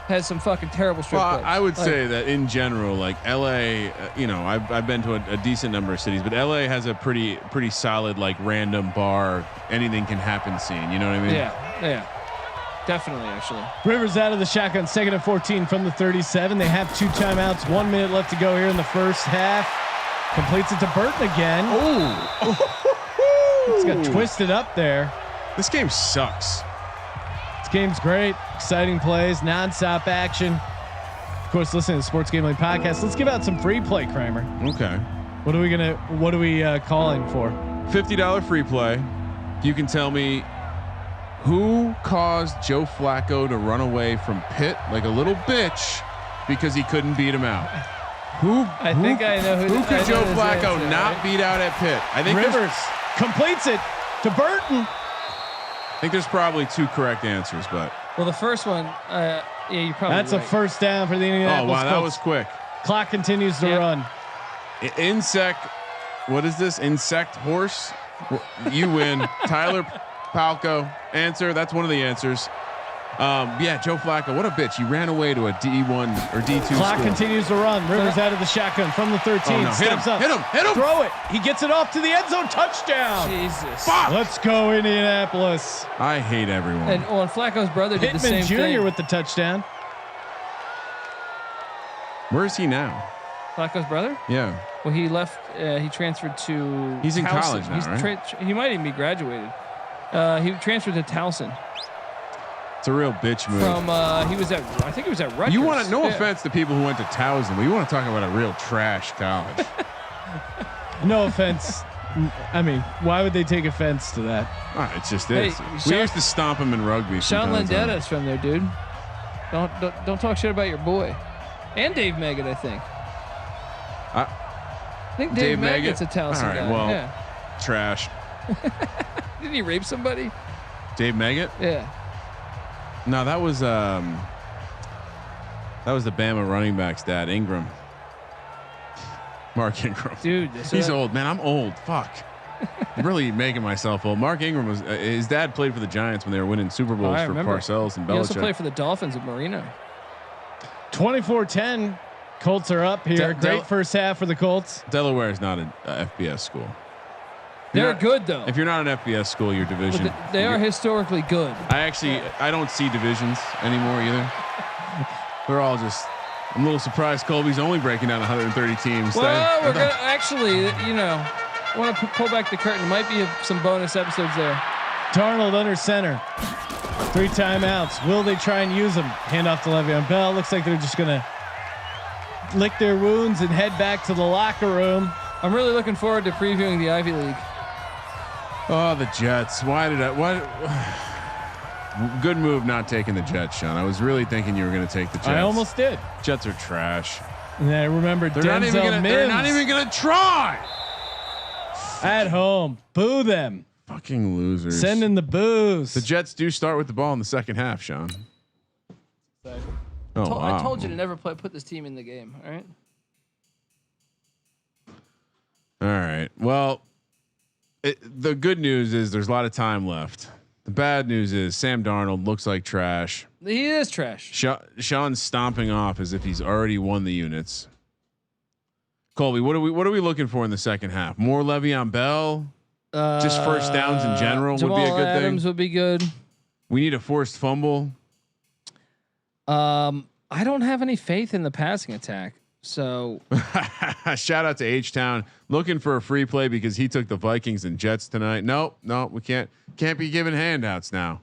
has some fucking terrible strip clubs. I would say that in general, like LA, I've been to a decent number of cities, but LA has a pretty solid like random bar, anything can happen scene. You know what I mean? Yeah. Definitely, actually. Rivers out of the shotgun, 2nd and 14 from the 37. They have 2 timeouts, 1 minute left to go here in the first half. Completes it to Burton again. Oh, It's got twisted up there. this game sucks. This game's great. Exciting plays, nonstop action. Of course, listening to the Sports Gambling Podcast. Let's give out some free play, Kramer. Okay. What are we calling for? $50 free play. You can tell me who caused Joe Flacco to run away from Pitt like a little bitch because he couldn't beat him out. I think I know who. Who could Joe Flacco answer, not right? beat out at Pitt? I think Rivers completes it to Burton. I think there's probably 2 correct answers, but Well, the first one, yeah, you probably. That's right. a first down for the oh Indianapolis wow, that Colts. was quick. Clock continues to Yep. run. Insect. What is this? Insect horse. You win. Tyler Palco. Answer. That's one of the answers. Yeah, Joe Flacco. What a bitch. He ran away to a D1 or D2 Clock school. continues to run. Rivers out of the shotgun from the 13. Oh, no. Hit him. Steps up. Hit him. Hit him. Throw it. He gets it off to the end zone. Touchdown. Jesus. Fuck. Let's go, Indianapolis. I hate everyone. And Flacco's brother did the Pittman same Jr. thing. with the touchdown. Where is he now? Flacco's brother? Yeah. Well, he left. He transferred to. He's in Towson. college now, right? He might even be graduated. He transferred to Towson It's a real bitch move. from. He was at. I think he was at Rutgers. You want to? No Yeah. offense to people who went to Towson, but you want to talk about a real trash college. No offense. I mean, why would they take offense to that? Oh, it just Hey, is. We Sean- used to stomp him in rugby. Sean from time to time. Landetta's from there, dude. Don't talk shit about your boy. And Dave Meggett, I think. I think Dave Meggett's a Towson All right, guy. well, Yeah. trash. Didn't he rape somebody? Dave Meggett? Yeah. No, that was the Bama running back's dad, Ingram. Mark Ingram. Dude, He's old, man. I'm old. Fuck. I'm really making myself old. Mark Ingram was his dad played for the Giants when they were winning Super Bowls I for remember. Parcells and He also played Belichick. for the Dolphins at Marino. 24-10. Colts are up here. Great first half for the Colts. Delaware is not an FBS school. They're not- good though. If you're not an FBS school, your division. But they are historically good. I don't see divisions anymore either. They're all just. I'm a little surprised Colby's only breaking down 130 teams. Well, we're gonna actually, want to pull back the curtain. Might be some bonus episodes there. Darnold under center. 3 timeouts. Will they try and use them? Hand off to Le'Veon Bell. Looks like they're just gonna lick their wounds and head back to the locker room. I'm really looking forward to previewing the Ivy League. Oh, the Jets. Why? Good move not taking the Jets, Sean. I was really thinking you were going to take the Jets. I almost did. Jets are trash. And I remember They're Denzel not even Mims gonna try. at home. Boo them. Fucking losers. Send in the booze. The Jets do start with the ball in the second half, Sean. Oh, wow. I told you to never put this team in the game. All right. All right. Well, the good news is there's a lot of time left. The bad news is Sam Darnold looks like trash. He is trash. Sean's stomping off as if he's already won the units. Colby, what are we looking for in the second half? More Le'Veon Bell? Just first downs in general Jamal would be a good Adams thing. would be good. We need a forced fumble. I don't have any faith in the passing attack. So Shout out to H-Town looking for a free play because he took the Vikings and Jets tonight. No, we can't be giving handouts now.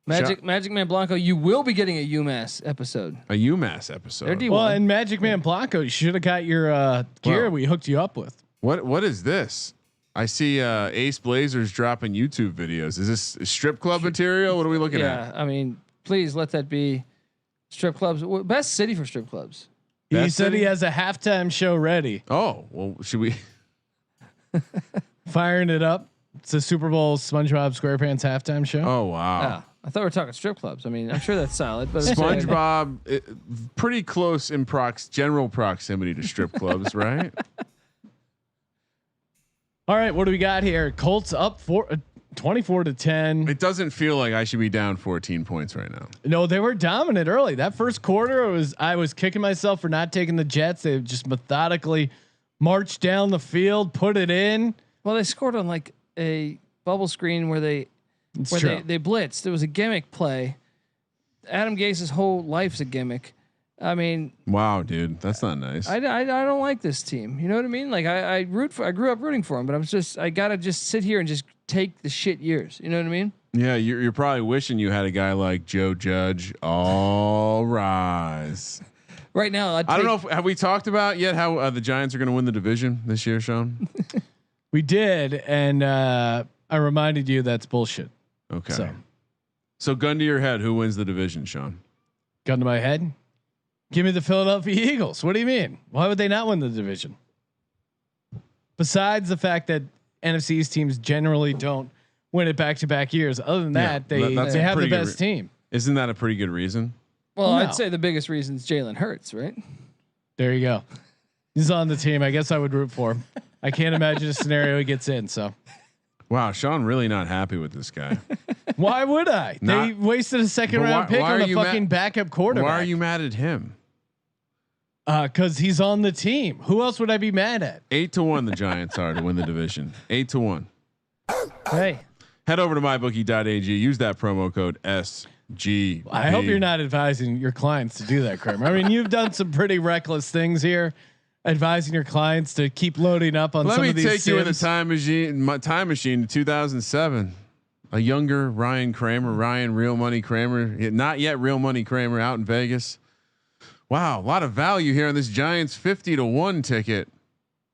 Magic Man Blanco, you will be getting a UMass episode. A UMass episode. They're D1. well, and Magic Man Blanco, you should have got your gear Well, we hooked you up with. What is this? I see Ace Blazers dropping YouTube videos. Is this strip club material? What are we looking at? I mean, please let that be strip clubs. Best city for strip clubs. He That's said he it? has a halftime show ready. Oh, well, should we? Firing it up. It's a Super Bowl SpongeBob SquarePants halftime show. Oh, wow. I thought we were talking strip clubs. I mean, I'm sure that's solid, but it's SpongeBob, pretty close in general proximity to strip clubs, right? All right, what do we got here? Colts up 24-10. It doesn't feel like I should be down 14 points right now. No, they were dominant early. That first quarter I was kicking myself for not taking the Jets. They just methodically marched down the field, put it in. Well, they scored on like a bubble screen where they blitzed. There was a gimmick play. Adam Gase's whole life's a gimmick. I mean, wow, dude, that's not nice. I don't like this team. You know what I mean? Like I grew up rooting for them, but I gotta just sit here and just take the shit years. You know what I mean? Yeah, you're probably wishing you had a guy like Joe Judge. All rise. Right now, I don't know if have we talked about yet how the Giants are going to win the division this year, Sean? We did, and I reminded you that's bullshit. Okay. So gun to your head, who wins the division, Sean? Gun to my head. Give me the Philadelphia Eagles. What do you mean? Why would they not win the division? Besides the fact that NFC East teams generally don't win it back-to-back years. Other than that, they have the best team. Isn't that a pretty good reason? Well, I'd say the biggest reason is Jalen Hurts, right? There you go. He's on the team. I guess I would root for him. I can't imagine a scenario he gets in. So, wow, Sean really not happy with this guy. Why would I? They wasted a second round pick on a fucking backup quarterback. Why are you mad at him? Because he's on the team. Who else would I be mad at? 8-1 the Giants are to win the division. 8-1. Hey, head over to mybookie.ag. Use that promo code SG. I hope you're not advising your clients to do that, Kramer. I mean, you've done some pretty reckless things here, advising your clients to keep loading up on some of these. Let me take you in the time machine to 2007. A younger Ryan Real Money Kramer, not yet Real Money Kramer, out in Vegas. Wow, a lot of value here on this Giants 50-1 ticket.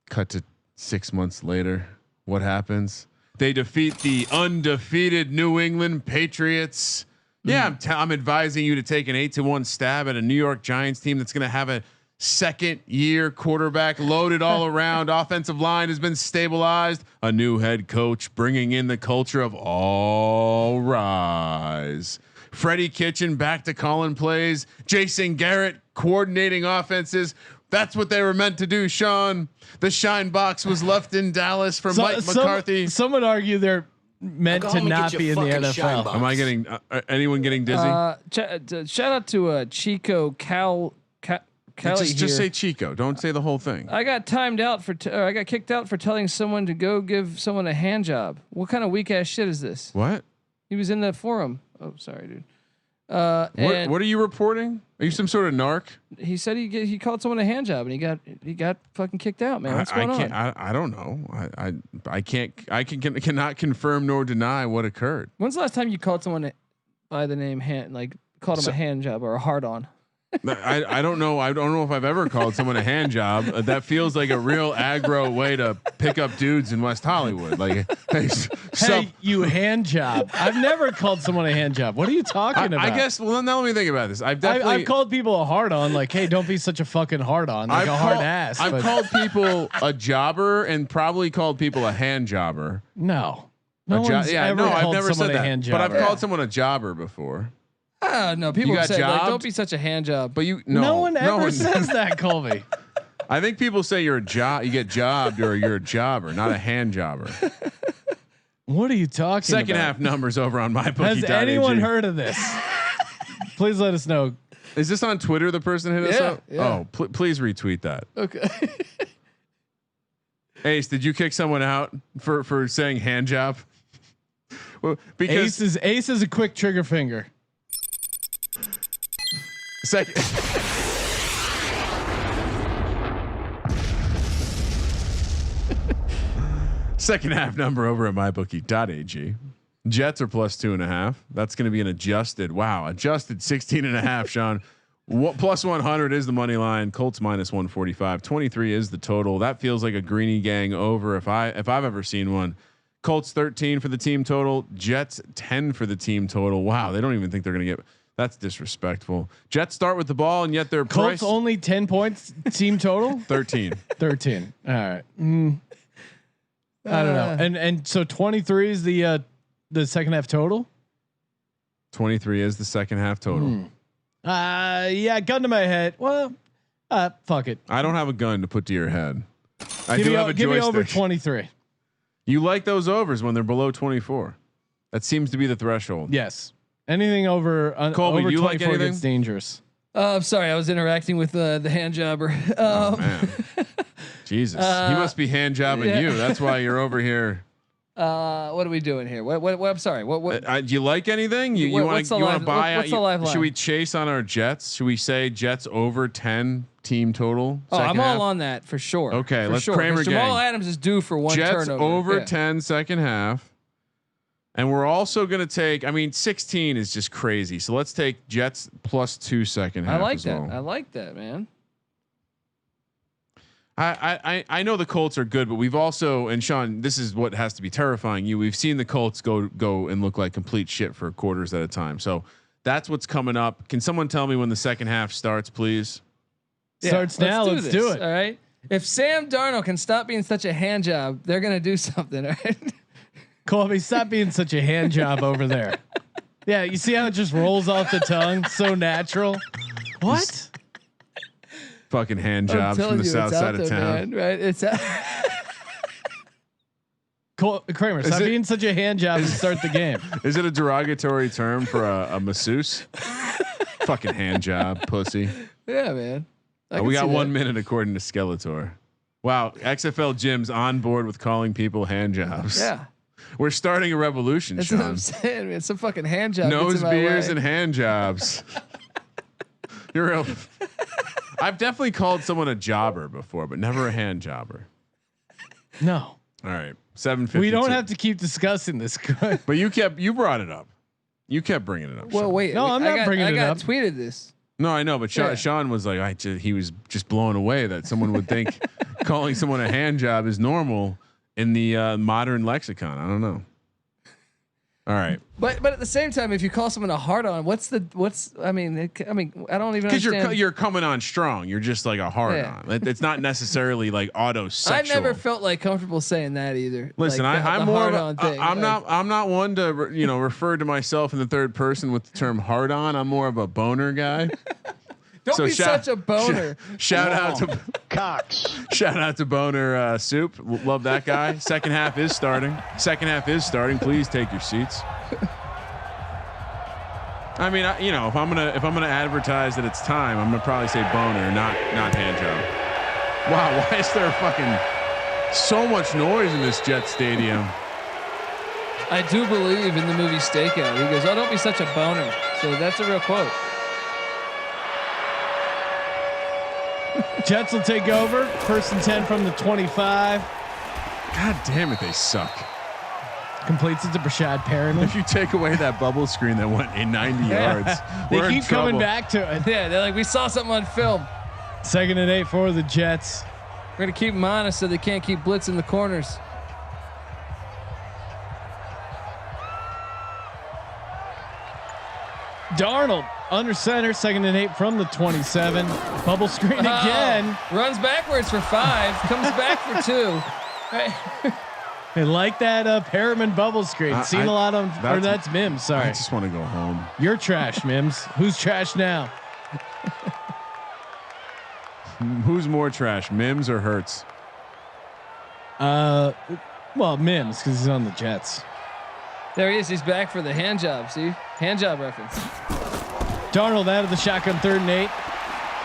Cut to 6 months later. What happens? They defeat the undefeated New England Patriots. Yeah, I'm advising you to take an 8-1 stab at a New York Giants team that's going to have a second year quarterback loaded all around. Offensive line has been stabilized. A new head coach bringing in the culture of all rise. Freddie Kitchen back to calling plays. Jason Garrett coordinating offenses. That's what they were meant to do, Sean. The shine box was left in Dallas for Mike McCarthy. Some would argue they're meant to not be in the NFL. Am I getting anyone getting dizzy? Shout out to Chico Kelly. Just say Chico. Don't say the whole thing. I got timed out I got kicked out for telling someone to go give someone a hand job. What kind of weak ass shit is this? What? He was in the forum. Oh, sorry, dude. What are you reporting? Are you some sort of narc? He said he called someone a hand job and he got fucking kicked out, man. What's going on? I don't know. I cannot confirm nor deny what occurred. When's the last time you called someone by the name called him a hand job or a hard on? I don't know. I don't know if I've ever called someone a hand job. That feels like a real aggro way to pick up dudes in West Hollywood. Like, hey, you hand job. I've never called someone a hand job. What are you talking about? I guess. Well, now let me think about this. I've called people a hard on. Like, hey, don't be such a fucking hard on. Like a hard ass. I've called people a jobber and probably called people a hand jobber. No, I've never said that. But I've called someone a jobber before. No, people say like, don't be such a hand job. But no one ever says that, Colby. I think people say you're a job. You get jobbed or you're a jobber, not a hand jobber. What are you talking Second about? half numbers over on mybookie.ag. Has anyone heard of this? Please let us know. Is this on Twitter? The person hit us up. Yeah. Oh, please retweet that. Okay. Ace, did you kick someone out for saying hand job? Well, because Ace is a quick trigger finger. Second half number over at mybookie.ag. Jets are +2.5. That's going to be an adjusted 16.5. Sean, plus 100 is the money line. Colts -145. 23 is the total. That feels like a Greeny Gang over if I've ever seen one. Colts 13 for the team total. Jets 10 for the team total. Wow, they don't even think they're going to get. That's disrespectful. Jets start with the ball, and yet they're Colts only 10 points team total. 13. 13. All right. I don't know. And so 23 is the second half total. 23 is the second half total. Yeah, gun to my head. Well, fuck it. I don't have a gun to put to your head. I do have a joystick. Give me over 23. You like those overs when they're below 24. That seems to be the threshold. Yes. Anything over Colby, over do you 24 like anything? gets dangerous. I'm sorry, I was interacting with the hand jobber. Oh man, Jesus, he must be hand jobbing you. That's why you're over here What are we doing here? What I'm sorry. What? Do you like anything? You want to buy? What's the live line? Should we chase on our Jets? Should we say Jets over 10 team total? Oh, I'm half? all on that for sure. Okay, for let's sure. Kramer Jamal gang. Adams is due for one Jets turnover. over 10 second half. And we're also going to take, 16 is just crazy. So let's take Jets +2 second half. I like as that. well. I like that, man. I know the Colts are good, but we've also, and Sean, this is what has to be terrifying you. We've seen the Colts go and look like complete shit for quarters at a time. So that's what's coming up. Can someone tell me when the second half starts, please? Starts now. Let's do it. All right. If Sam Darnold can stop being such a hand job, they're gonna do something. All right. Colby, stop being such a hand job over there. Yeah, you see how it just rolls off the tongue, so natural. What? Fucking hand jobs from the south side of town, man, right? It's Kramer, stop being such a hand job and start the game. Is it a derogatory term for a masseuse? Fucking hand job, pussy. Yeah, man. We got 1 minute according to Skeletor. Wow, XFL Jim's on board with calling people hand jobs. Yeah. We're starting a revolution, That's Sean. what I'm saying, man. Some fucking hand job. Nose beers and hand jobs. You're real. I've definitely called someone a jobber before, but never a hand jobber. No. All right, 7:50. We don't have to keep discussing this. But you brought it up. You kept bringing it up. Well, Sean. wait. No, I'm not bringing it up. I tweeted this. No, I know, but Sean, Yeah. Sean was like, he was just blown away that someone would think calling someone a hand job is normal in the modern lexicon. I don't know. All right, But at the same time, if you call someone a hard on, I don't even because understand. you're coming on strong. You're just like a hard on. It's not necessarily like auto I sexual. never felt like comfortable saying that either. Listen, like I'm the more. hard-on thing. I'm not one to refer to myself in the third person with the term hard on. I'm more of a boner guy. Don't be such a boner. Shout out to Cox. Shout out to Boner Soup. Love that guy. Second half is starting. Please take your seats. I mean, if I'm gonna advertise that it's time, I'm gonna probably say Boner, not hand job. Wow, why is there fucking so much noise in this Jet Stadium? I do believe in the movie Stakeout. He goes, "Oh, don't be such a boner." So that's a real quote. Jets will take over. 1st and 10 from the 25. God damn it, they suck. Completes it to Brashad Perriman. If you take away that bubble screen that went in 90 yards, They we're in keep trouble. coming back to it. Yeah, they're like, we saw something on film. 2nd and 8 for the Jets. We're gonna keep them honest so they can't keep blitzing the corners. Darnold under center. 2nd and 8 from the 27. Bubble screen again. Runs backwards for 5. Comes back for 2. Right. They like that Perriman bubble screen. Seen a lot of, or that's Mims. Sorry, I just want to go home. You're trash, Mims. Who's trash now? Who's more trash, Mims or Hurts? Well, Mims because he's on the Jets. There he is. He's back for the hand job. See, hand job reference. Darnold out of the shotgun, 3rd and 8,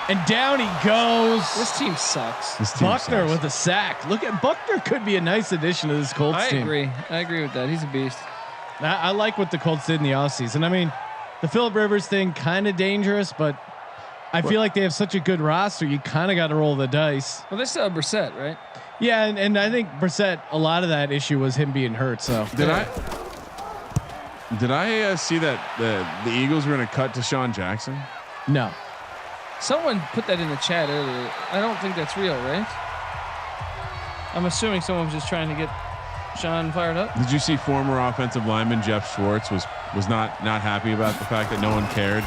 and down he goes. This team sucks. Buckner with a sack. Look at Buckner. Could be a nice addition to this Colts team. I agree with that. He's a beast. I like what the Colts did in the offseason. I mean, the Phillip Rivers thing kind of dangerous, but I feel like they have such a good roster. You kind of got to roll the dice. Well, they still have Brissett, right? Yeah, and I think Brissett, a lot of that issue was him being hurt. So Did I see that the Eagles were going to cut to Deshaun Jackson? No. Someone put that in the chat earlier. I don't think that's real, right? I'm assuming someone was just trying to get Sean fired up. Did you see former offensive lineman Jeff Schwartz was not happy about the fact that no one cared?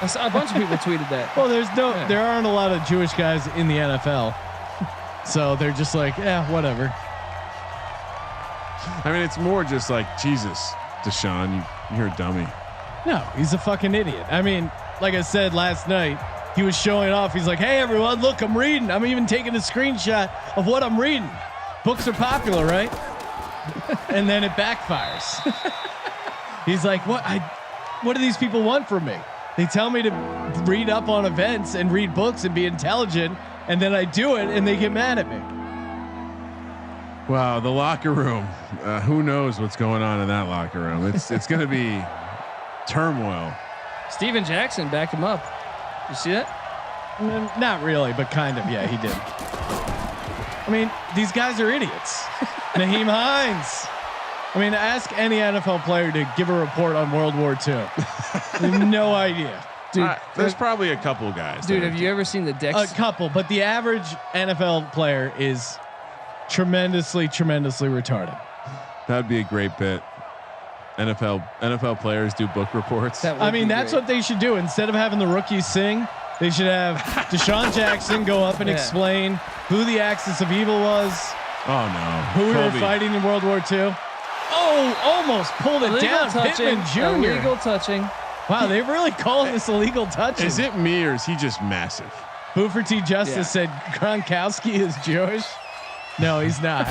I saw a bunch of people tweeted that. Well, there aren't a lot of Jewish guys in the NFL, so they're just like, yeah, whatever. I mean, it's more just like, Jesus, Deshaun, you're a dummy. No, he's a fucking idiot. I mean, like I said last night, he was showing off. He's like, hey, everyone, look, I'm reading. I'm even taking a screenshot of what I'm reading. Books are popular, right? And then it backfires. He's like, what do these people want from me? They tell me to read up on events and read books and be intelligent, and then I do it and they get mad at me. Wow, the locker room. Who knows what's going on in that locker room? It's going to be turmoil. Steven Jackson backed him up. You see that? Not really, but kind of. Yeah, he did. I mean, these guys are idiots. Naheem Hines. I mean, ask any NFL player to give a report on World War II. No idea. Dude, There's probably a couple guys. dude, have you ever seen the decks? A couple, but the average NFL player is tremendously retarded. That'd be a great bit. NFL players do book reports. I mean, that's what they should do. Instead of having the rookies sing, they should have Deshaun Jackson go up and explain who the axis of evil was. Oh no. Who we were fighting in World War II. Oh, almost pulled it down. Touching, Pittman Jr. Illegal touching. Wow, they really calling this illegal touching. Is it me or is he just massive? Boofer T. Justice said Gronkowski is Jewish. No, he's not.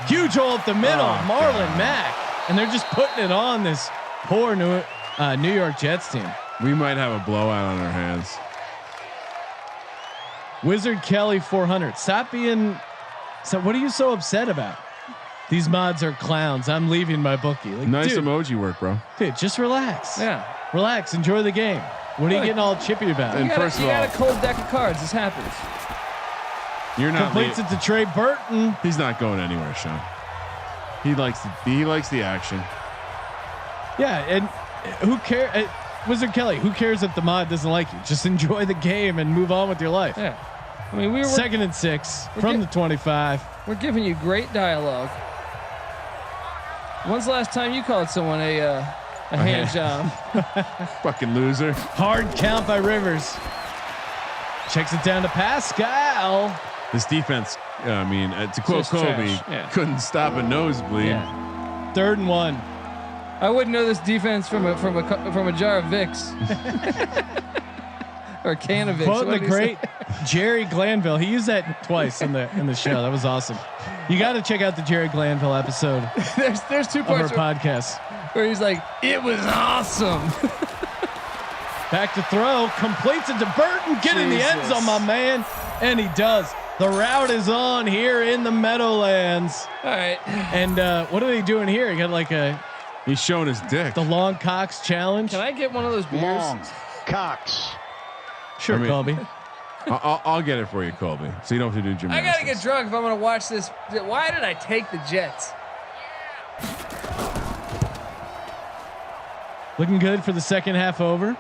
Huge hole up the middle, Marlon Mack, and they're just putting it on this poor New York Jets team. We might have a blowout on our hands. Wizard Kelly 400. Stop being. So what are you so upset about? These mods are clowns. I'm leaving my bookie. Like, nice dude, emoji work, bro. Dude, just relax. Yeah. Relax. Enjoy the game. What are you getting all chippy about? And first of all, you got a cold deck of cards. This happens. You're not. Completes it to Trey Burton. He's not going anywhere, Sean. He likes the action. Yeah, and who cares? Wizard Kelly, who cares if the mod doesn't like you? Just enjoy the game and move on with your life. Yeah. I mean, we were 2nd and 6 from the 25. We're giving you great dialogue. When's the last time you called someone a hand job? Fucking loser. Hard count by Rivers. Checks it down to Pascal. This defense, I mean, to quote Just Kobe, trash. couldn't stop a nosebleed. Yeah. 3rd and 1. I wouldn't know this defense from a jar of Vicks or a can of Vicks. Quoting What the did he great Jerry Glanville. He used that twice in the show. That was awesome. You got to check out the Jerry Glanville episode there's two of our parts podcast. where he's like, "It was awesome." Back to throw, completes it to Burton, get in the end Jesus. zone, my man, and he does. The route is on here in the Meadowlands. All right. And what are they doing here? You got like He's showing his dick. the Long Cox challenge. Can I get one of those beers? Long. Cox. Sure, I mean- Colby. I'll get it for you, Colby. So you don't have to do I gymnastics. gotta get drunk if I'm gonna watch this. Why did I take the Jets? Looking good for the second half over.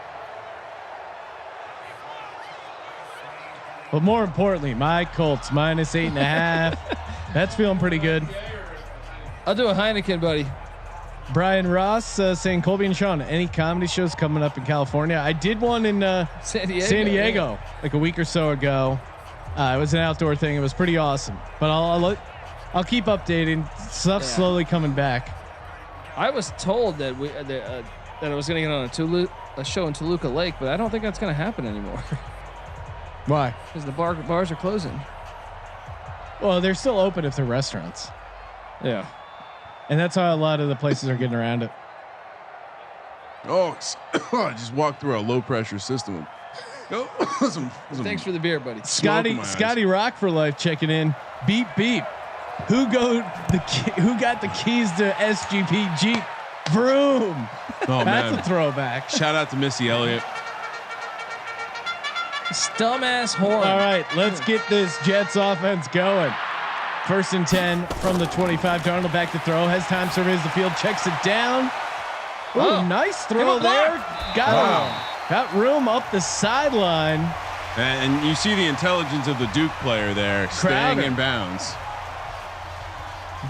But more importantly, my Colts -8.5. That's feeling pretty good. I'll do a Heineken, buddy. Brian Ross saying, Colby and Sean, any comedy shows coming up in California? I did one in San Diego. San Diego like a week or so ago. It was an outdoor thing. It was pretty awesome. But I'll keep updating. Stuff's slowly coming back. I was told that that I was gonna get on a show in Toluca Lake, but I don't think that's gonna happen anymore Why? because the bars are closing. Well, they're still open if they're restaurants. Yeah. And that's how a lot of the places are getting around it. Oh, I just walked through a low pressure system. Oh, some Thanks for the beer, buddy. Scotty Rock for life checking in. Beep beep. Who got the keys to SGP Jeep? Vroom. Oh, That's man. a throwback. Shout out to Missy Elliott. Dumbass horn. All right, let's get this Jets offense going. 1st and 10 from the 25. Darnold back to throw. Has time, surveys the field, checks it down. Ooh, Oh. nice Give throw a there. block. Got room up the sideline. And you see the intelligence of the Duke player there, Crowder. staying in bounds.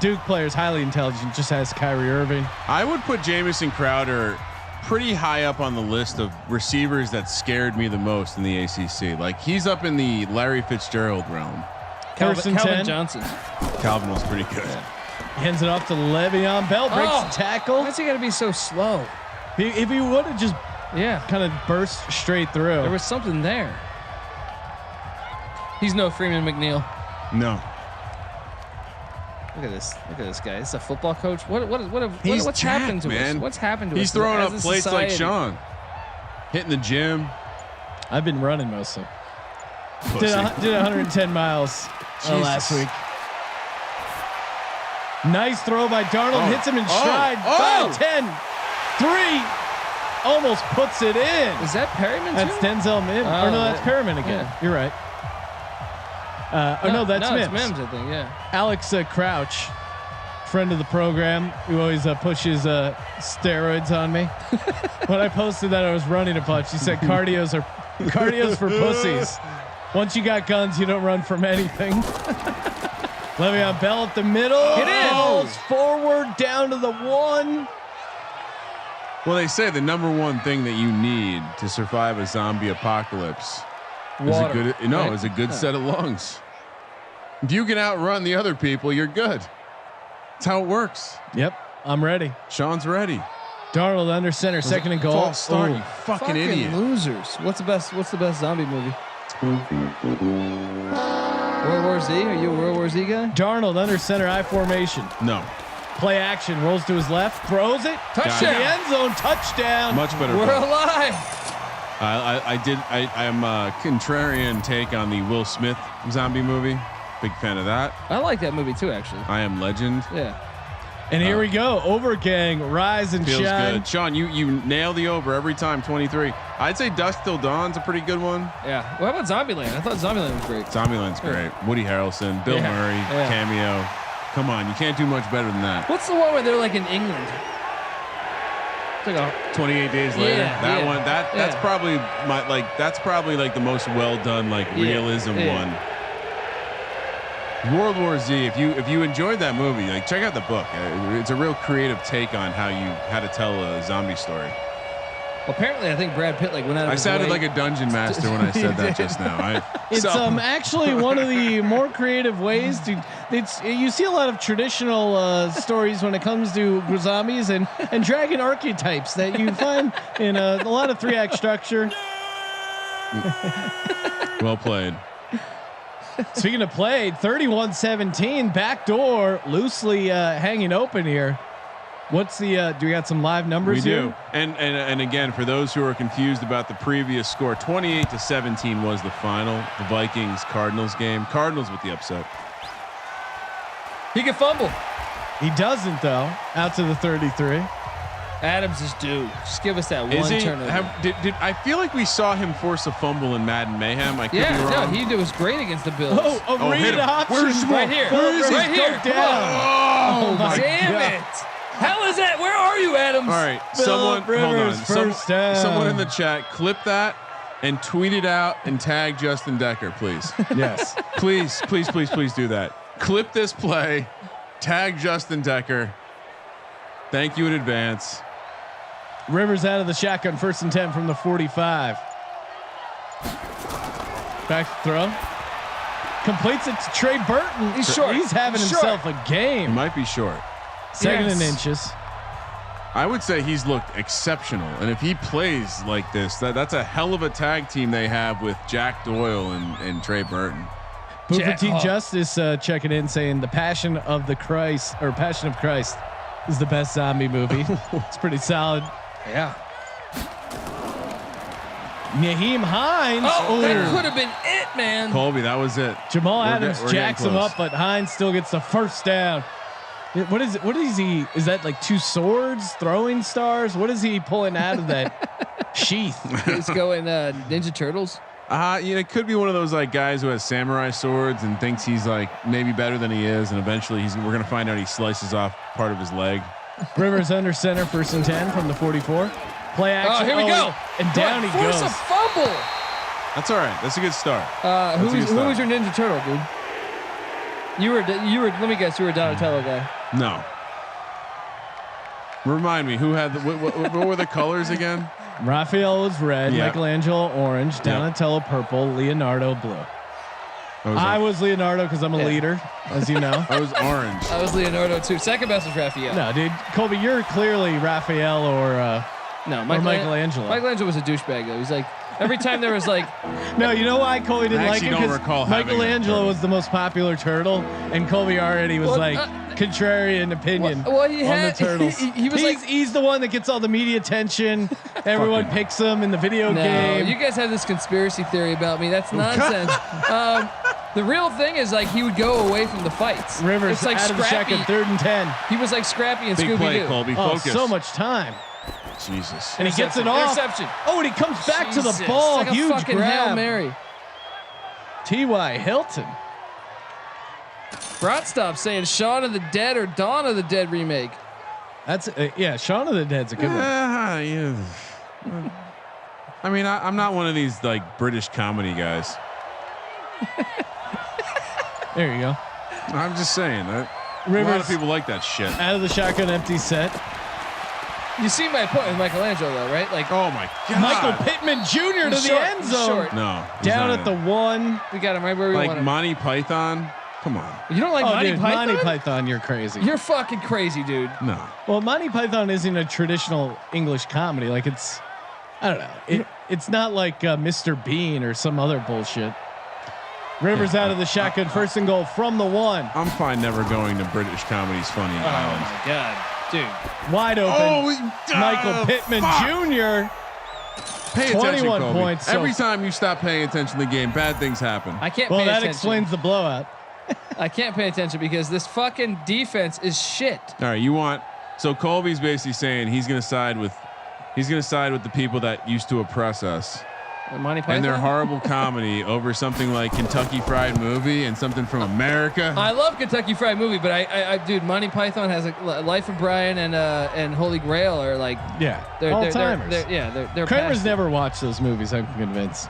Duke player is highly intelligent, just has Kyrie Irving. I would put Jamison Crowder pretty high up on the list of receivers that scared me the most in the ACC. Like he's up in the Larry Fitzgerald realm. Calvin Calvin Johnson. Calvin was pretty good. Hands it off to Le'Veon Bell, breaks the tackle. Why's he gotta be so slow? If he would have just Yeah. kind of burst straight through. There was something there. He's no Freeman McNeil. No. Look at this. Look at this guy. This is a football coach. He's What's happened to jacked, man. us? What's happened to us? He's throwing as up a plates like society? Sean. Hitting the gym. I've been running mostly. Pussy. Did 110 miles last Jesus. week. Nice throw by Darnold. Hits him in stride. 5, 10, 3. Almost puts it in. Is that Perryman? That's Denzel Mims. Or no, that's Perryman again. Yeah. You're right. No, that's Mims. It's Mims, I think. Yeah. Alex Crouch, friend of the program, who always pushes steroids on me. When I posted that I was running a bunch, he said cardio's for pussies. Once you got guns, you don't run from anything. Le'Veon Bell up the middle. Get in. Balls forward down to the 1. Well, they say the number one thing that you need to survive a zombie apocalypse Water, is a good set of lungs. If you can outrun the other people, you're good. That's how it works. Yep, I'm ready. Sean's ready. Darnold under center, second and goal. False start, you Fucking fucking idiot. losers. What's the best zombie movie? World War Z? Are you a World War Z guy? Darnold under center, I formation. No. Play action, rolls to his left, throws it. Touchdown. To the end zone, touchdown. Much better. We're alive. I'm a contrarian take on the Will Smith zombie movie. Big fan of that. I like that movie too, actually. I Am Legend. Yeah. And here we go. Overgang, rise and Feels shine. good. Sean, you nail the over every time. 23. I'd say Dusk Till Dawn's a pretty good one. Yeah. Well, how about Zombieland? I thought Zombieland was great. Zombieland's great. Woody Harrelson, Bill Murray, cameo. Come on, you can't do much better than that. What's the one where they're like in England? It's like 28 Days Later. Yeah, One. That's probably that's probably like the most well done realism one. World War Z. If you enjoyed that movie, check out the book. It's a real creative take on how to tell a zombie story. Well, apparently, I think Brad Pitt went out of I his sounded way. like a dungeon master when I said that just now. It's actually one of the more creative ways to. You see a lot of traditional stories when it comes to zombies and dragon archetypes that you find in a lot of 3-act structure. Well played. Speaking of played, 31-17, back door loosely hanging open here. What's the? Do we got some live numbers We here? do. And again, for those who are confused about the previous score, 28-17 was the final. The Vikings Cardinals game. Cardinals with the upset. He can fumble. He doesn't though. Out to the 33. Adams is due. Just give us that one turnover. Did I feel like we saw him force a fumble in Madden Mayhem? I could be wrong. He was great against the Bills. Read option. right here? Right here. Come on. Oh my Damn God. it! How is that? Where are you, Adams? All right, Phillip Rivers, first down. Someone in the chat, clip that and tweet it out and tag Justin Decker, please. Yes. Please do that. Clip this play, tag Justin Decker. Thank you in advance. Rivers out of the shotgun, 1st and 10 from the 45. Back to throw. Completes it to Trey Burton. He's short. He's having himself a He game. might be short. 2nd and inches. I would say he's looked exceptional, and if he plays like this, that's a hell of a tag team they have with Jack Doyle and Trey Burton. Booker T. Justice checking in, saying the Passion of Christ is the best zombie movie. It's pretty solid. Yeah. Naheem Hines. That could have been it, man. Colby, that was it. Jamal Adams we're jacks getting him close. up, but Hines still gets the first down. What is it? What is he? Is that like 2 swords, throwing stars? What is he pulling out of that sheath? He's going Ninja Turtles. It could be one of those guys who has samurai swords and thinks he's maybe better than he is, and eventually we're gonna find out he slices off part of his leg. Rivers under center, 1st and 10 from the 44. Play action. Here we go. And down he Force goes. a fumble. That's all right. That's a good start. Who was your Ninja Turtle, dude? You were. Let me guess. You were a Donatello guy. No. Remind me, who had what were the colors again? Raphael was red, Yep. Michelangelo orange, Donatello purple, Leonardo blue. I was Leonardo because I'm a leader, as you know. I was orange. I was Leonardo too. Second best was Raphael. No, dude, Colby, you're clearly Raphael or Michelangelo. Michelangelo was a douchebag though. He's like every time there was No, you know why Colby didn't like actually it? don't Because recall having a Michelangelo turtle. was the most popular turtle, and Colby already was contrarian opinion well, he on had- the turtles. he was he's the one that gets all the media attention. Everyone picks him in the video game. You guys have this conspiracy theory about me. That's nonsense. The real thing is like he would go away from the fights. Rivers it's like out of the Scrappy. shotgun, 3rd and 10. He was like Scrappy and Big Scooby play, Doo. Colby. Oh, Focus. so much time. Jesus. And he gets it off. Interception. Oh, and he comes back to Jesus. the ball. It's like Huge a fucking grab. Hail Mary. T.Y. Hilton. Bratstop saying Shaun of the Dead or Dawn of the Dead remake. That's yeah. Shaun of the Dead's a good one. Yeah. I mean, I'm not one of these like British comedy guys. There you go. I'm just saying that a Rivers lot of people like that shit. out of the shotgun, empty set. You see my point with Michelangelo, though, right? Like, Oh my God. Michael Pittman Jr. to He's the short, end he's zone. short. No. he's Down not at the in. 1. we got him right where we Like want him. Monty Python. Come on. You don't like Oh, Monty dude, Python? Monty Python, you're crazy. You're fucking crazy, dude. No. Well, Monty Python isn't a traditional English comedy. Like it's, I don't know. It's not like Mr. Bean or some other bullshit. Rivers out of the shotgun, 1st and goal from the 1. I'm fine never going to British Comedy's Funny Oh Island. my god, dude. Wide open. Michael Pittman Jr. Pay attention, 21 Colby. points, so- Every time you stop paying attention to the game, bad things happen. I can't Well, pay that attention. explains the blowout. I can't pay attention because this fucking defense is shit. All right, you want so Colby's basically saying he's going to side with the people that used to oppress us Monty Python. and their horrible comedy over something like Kentucky Fried Movie and something from America. I love Kentucky Fried Movie, but I dude, Monty Python has a Life of Brian and Holy Grail are like Yeah, they're all they're, timers. they're Kramer's past never watched those movies. I'm convinced.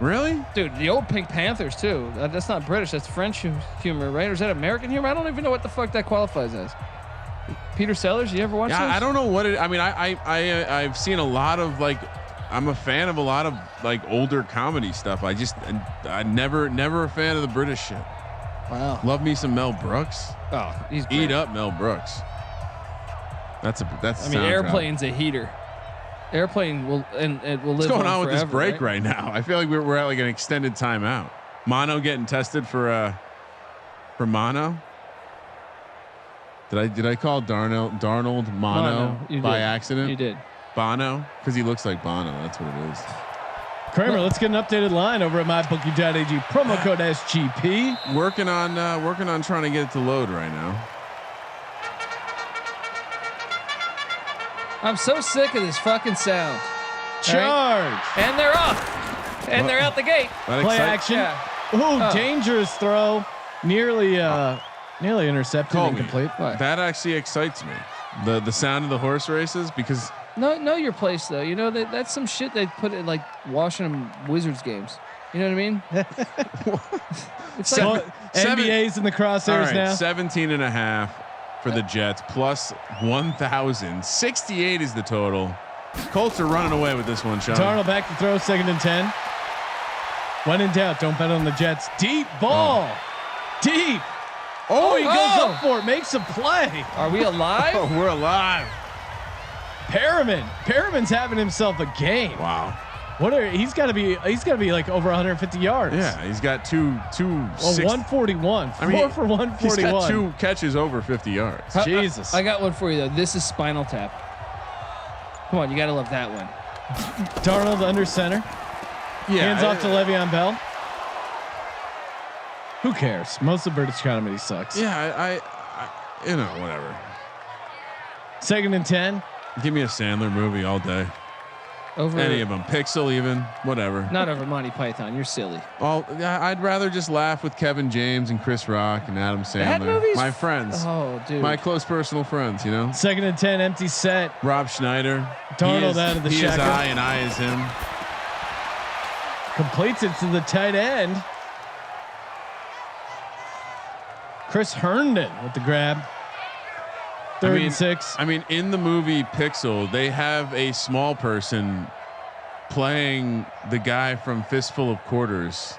Really? it. Dude, the old Pink Panthers too. That's not British. That's French humor, right? Or is that American humor? I don't even know what the fuck that qualifies as. Peter Sellers, you ever watch Yeah, those? I don't know what it. I mean, I've seen a lot of like. I'm a fan of a lot of like older comedy stuff. I never a fan of the British shit. Wow. Love me some Mel Brooks. Oh, he's great. Eat up Mel Brooks. That's I mean, soundtrack. Airplane's a heater. Airplane will and it will live. What's going on with this forever, break right now? I feel like we're at like an extended timeout. Mono getting tested for mono. Did I call Darnold mono You by did. accident? You did. Bono, because he looks like Bono. That's what it is. Kramer, let's get an updated line over at mybookie.ag. Promo code SGP. Working on trying to get it to load right now. I'm so sick of this fucking sound. Charge. And they're off. And they're out the gate. That Play excite- action. Yeah. Ooh, Oh. dangerous throw. Nearly intercepted, Colby, incomplete. What? that actually excites me. The sound of the horse races because Know your place though. You know that's some shit they put in like Washington Wizards games. You know what I mean? It's like, Well, NBA's in the crosshairs all right, now. 17 and a half for the Jets plus 1,000. 68 is the total. Colts are running away with this one, Sean. Darnold back to throw, 2nd and 10. When in doubt, don't bet on the Jets. Deep ball. Deep. Oh, he goes up for it, makes a play. are we alive? Oh, we're alive. Perriman's having himself a game. Wow. He's got to be like over 150 yards. Yeah, he's got two. Well, six- 141. I mean, 4 for He's 141. got 2 catches over 50 yards. Jesus. I got one for you though. This is Spinal Tap. Come on, you gotta love that one. Darnold under center. Yeah, Hands off to Le'Veon Bell. Who cares? Most of British comedy sucks. Yeah, I whatever. 2nd and 10. Give me a Sandler movie all day. Over Any of them, Pixel even, whatever. not over Monty Python. You're silly. I'd rather just laugh with Kevin James and Chris Rock and Adam That Sandler. movie's My friends, Oh, dude. my close personal friends. You know, 2nd and 10. Empty set. Rob Schneider. Darnold out of the He is shotgun. I and I is him. Completes it to the tight end. Chris Herndon with the grab. 3rd and 6. I mean, in the movie Pixel, they have a small person playing the guy from Fistful of Quarters,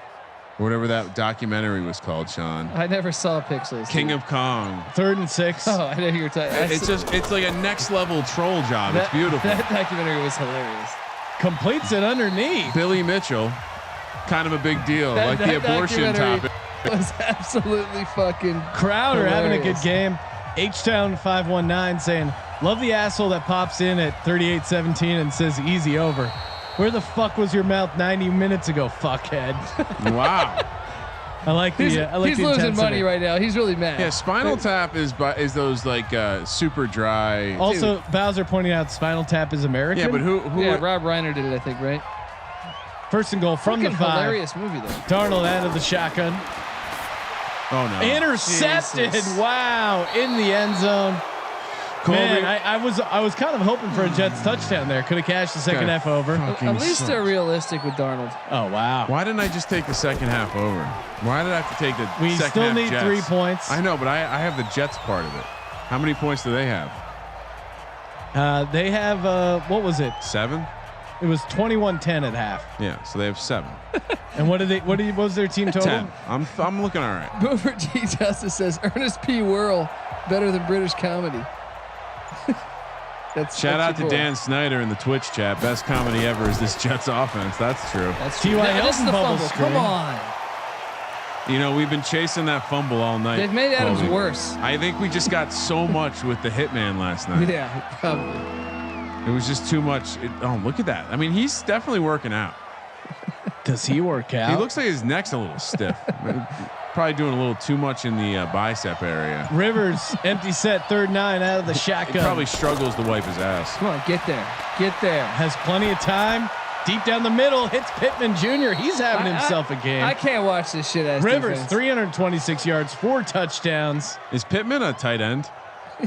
or whatever that documentary was called. Sean, I never saw Pixels. King dude. of Kong. 3rd and 6. Oh, I know who you're talking. It's like a next level troll job. It's beautiful. That documentary was hilarious. Completes it underneath. Billy Mitchell, kind of a big deal, like the That abortion documentary topic. was absolutely fucking Crowder having a good hilarious. game. H-Town 519 saying, love the asshole that pops in at 38-17 and says easy over. Where the fuck was your mouth 90 minutes ago, fuckhead? Wow. I like the. He's, I like he's the losing intensity. money right now. He's really mad. Yeah, Spinal Tap is those like super dry. Also, Bowser pointing out Spinal Tap is American. Yeah, but who? Yeah, Rob Reiner did it, I think, right? First and goal from Fucking the 5. hilarious movie though. Darnold out of the shotgun. Oh no! Intercepted. Jesus. Wow, in the end zone. Colby. Man, I was kind of hoping for a Jets touchdown there. Could have cashed the second half over. At least they're realistic with Darnold. Oh wow. Why didn't I just take the second half over? Why did I have to take the We second still half need Jets? 3 points. I know, but I have the Jets part of it. How many points do they have? They have what was it? 7. It was 21-10 at half. Yeah, so they have 7. And what was their team total? 10. I'm looking all right. Boomer T Justice says Ernest P. Worrell better than British comedy. Shout out to cool. Dan Snyder in the Twitch chat. Best comedy ever is this Jets offense. That's true. That's T.Y. Yeah, this is Hilton the bubble fumble. screen. Come on. You know, we've been chasing that fumble all night. They've made Adams Colby. worse. I think we just got so much with the hitman last night. Yeah, probably. It was just too much. Look at that. I mean, he's definitely working out. Does he work out? He looks like his neck's a little stiff. Probably doing a little too much in the bicep area. Rivers empty set 3rd 9 out of the He shotgun. probably struggles to wipe his ass. Come on, get there. Get there. Has plenty of time. Deep down the middle, hits Pittman Jr. He's having himself a game. I can't watch this shit as Rivers, defense. 326 yards, 4 touchdowns. Is Pittman a tight end?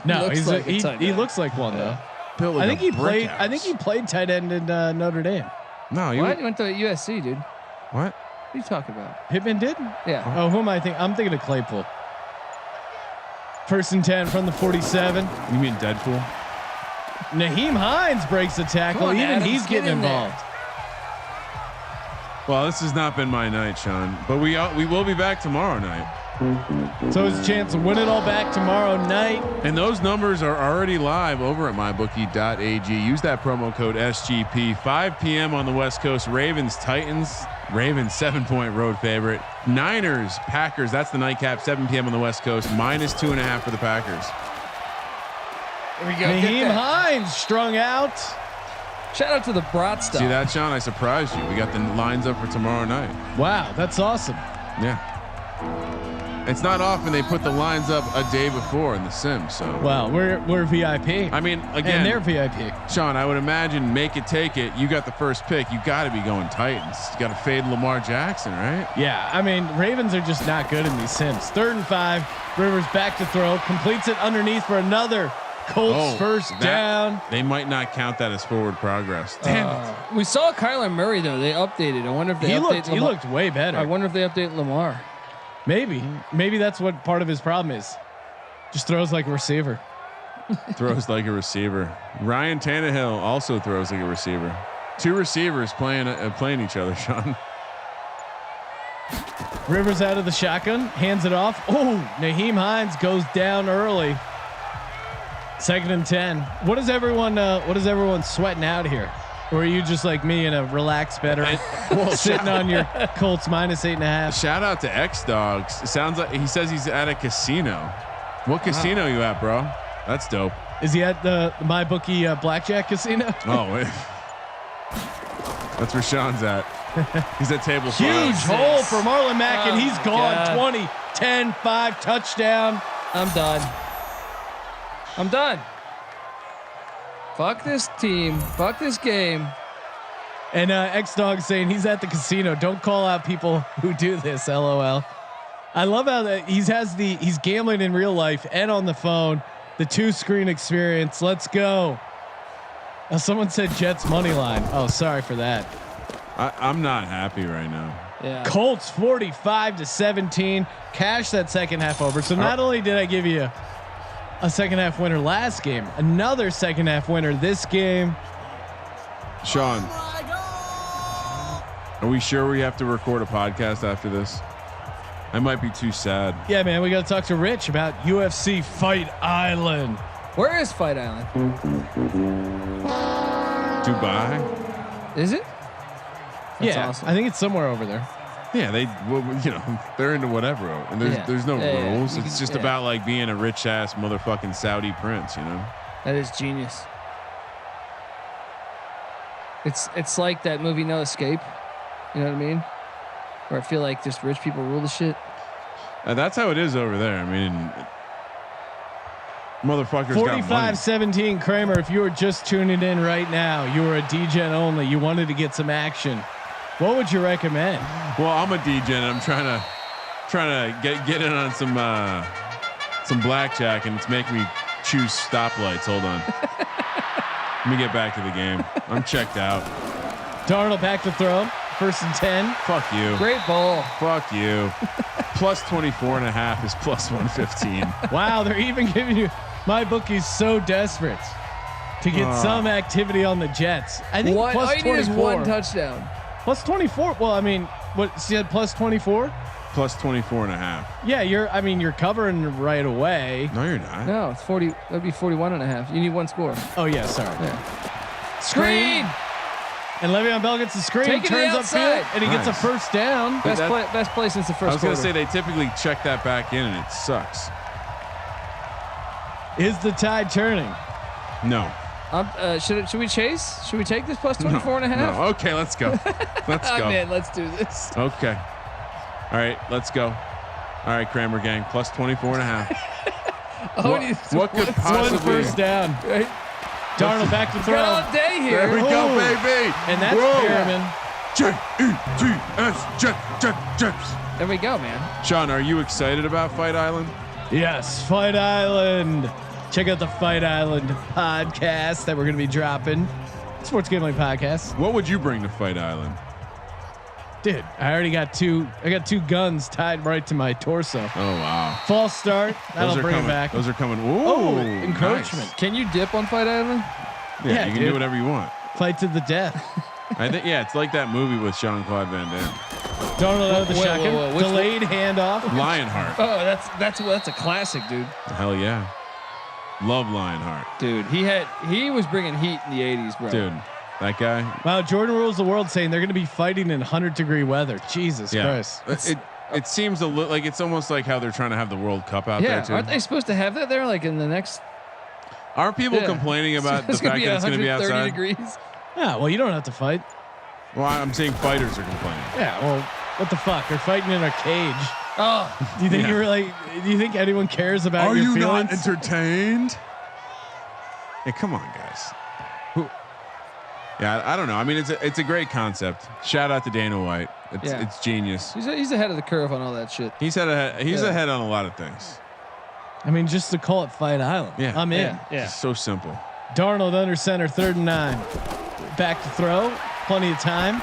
No, looks like a tight he end. looks like one though. Built like I think a he brick played. house. I think he played tight end in Notre Dame. No, What? You went to USC, dude. What? What are you talking about? Pittman did. Yeah. Oh, who am I thinking? I'm thinking of Claypool. 1st and 10 from the 47. You mean Deadpool? Naheem Hines breaks the tackle. Come on, Even Adams, he's get getting in there. involved. Well, this has not been my night, Sean. But we will be back tomorrow night. So it's a chance to win it all back tomorrow night. And those numbers are already live over at mybookie.ag. Use that promo code SGP. 5 p.m. on the West Coast. Ravens, Titans. Ravens 7-point road favorite. Niners, Packers. That's the nightcap. 7 p.m. on the West Coast. -2.5 for the Packers. Here we go. Naheem Hines strung out. Shout out to the Brat stuff. See that, Sean? I surprised you. We got the lines up for tomorrow night. Wow, that's awesome. Yeah. It's not often they put the lines up a day before in the sim. So Wow, we're VIP. I mean, again, and they're VIP. Sean, I would imagine make it take it. You got the first pick. You got to be going Titans. You got to fade Lamar Jackson, right? Yeah, I mean, Ravens are just not good in these sims. 3rd and 5. Rivers back to throw. Completes it underneath for another Colts first down. They might not count that as forward progress. Damn it. We saw Kyler Murray though. They updated. I wonder if they updated. He looked way better. I wonder if they update Lamar. Maybe that's what part of his problem is. Just throws like a receiver. Throws like a receiver. Ryan Tannehill also throws like a receiver. 2 receivers playing each other, Sean. Rivers out of the shotgun, hands it off. Oh, Naheem Hines goes down early. 2nd and 10. What is everyone sweating out here? Or are you just like me in a relaxed veteran sitting on your Colts -8.5? Shout out to X Dogs. It sounds like he says he's at a casino. What casino you at, bro? That's dope. Is he at the MyBookie blackjack casino? Oh, wait. That's where Sean's at. He's at table 5. Huge hole for Marlon Mack, and Oh he's my gone. God. 20, 10, 5 touchdown. I'm done. I'm done. Fuck this team. Fuck this game. And X Dog saying he's at the casino. Don't call out people who do this. LOL. I love how that he's gambling in real life and on the phone. The 2-screen experience. Let's go. Someone said Jets money line. Oh, sorry for that. I'm not happy right now. Yeah. Colts 45-17. Cash that second half over. So not only did I give you a second half winner last game, another second half winner this game. Sean, are we sure we have to record a podcast after this? I might be too sad. Yeah, man, we got to talk to Rich about UFC Fight Island. Where is Fight Island? Dubai? Is it? That's awesome. I think it's somewhere over there. Yeah, they're into whatever, and there's no rules. It's just about like being a rich ass motherfucking Saudi prince, That is genius. It's like that movie No Escape. You know what I mean? where I feel like just rich people rule the shit. That's how it is over there. I mean, motherfuckers got money. 45-17 Kramer. If you were just tuning in right now, you were a DGen only. You wanted to get some action. What would you recommend? Well, I'm a DJ and I'm trying to get in on some blackjack, and it's making me choose stoplights. Hold on. Let me get back to the game. I'm checked out. Darnold back to throw. 1st and 10. Fuck you. Great ball. Fuck you. Plus 24.5 is plus 115. Wow, they're even giving you. My bookie's so desperate to get some activity on the Jets. I think All plus you need is 24. one touchdown. Plus 24. Well, I mean, what said plus 24? Plus 24.5. Yeah, you're covering right away. No, you're not. No, it's 40. That'd be 41.5. You need one score. Oh yeah, sorry. Yeah. Screen. And Le'Veon Bell gets the screen, Take it to the turns outside. upfield, and he gets a first down. Best play since the first. I was gonna quarter. say they typically check that back in, and it sucks. Is the tide turning? No. Should we chase? Should we take this plus 24.5? No. Okay, let's go. Let's Oh go. man, let's do this. Okay. All right, let's go. All right, Kramer gang, plus 24.5. What could One possibly? first down. Right? Darnold back to throw. Got all day here. There we go, Ooh. baby. And that's Perriman. Jets. There we go, man. Sean, are you excited about Fight Island? Yes, Fight Island. Check out the Fight Island podcast that we're going to be dropping. Sports Gambling Podcast. What would you bring to Fight Island? Dude, I already got two. I got 2 guns tied right to my torso. Oh wow. False start. That'll bring coming. it back. Those are coming. Ooh, Oh, encroachment. nice. Can you dip on Fight Island? Yeah, you can dude. do whatever you want. Fight to the death. I think it's like that movie with Jean-Claude Van Damme. Darnold out of the Whoa, shotgun. whoa, whoa. Which Delayed handoff. Lionheart. Oh, that's a classic, dude. Hell yeah. Love Lionheart. Dude, he was bringing heat in the 80s, bro. Dude, that guy. Wow, Jordan rules the world, saying they're going to be fighting in 100-degree weather. Jesus Christ. It seems a little like it's almost like how they're trying to have the World Cup out Yeah, there too. aren't they supposed to have that there like in the next? Aren't people Yeah. complaining about the It's fact that it's going to be 130 outside? degrees. Yeah, well, you don't have to fight. Well, I'm saying fighters are complaining. Yeah, well, what the fuck? They're fighting in a cage. Oh, Do you think Yeah. you're like? Do you think anyone cares about Are your you feelings? not entertained? Hey, come on, guys. Yeah, I don't know. I mean, it's a great concept. Shout out to Dana White. It's genius. he's ahead of the curve on all that shit. He's Yeah. ahead on a lot of things. I mean, just to call it Fight Island. Yeah. I'm in. Yeah. It's so simple. Darnold under center, 3rd and 9. Back to throw. Plenty of time.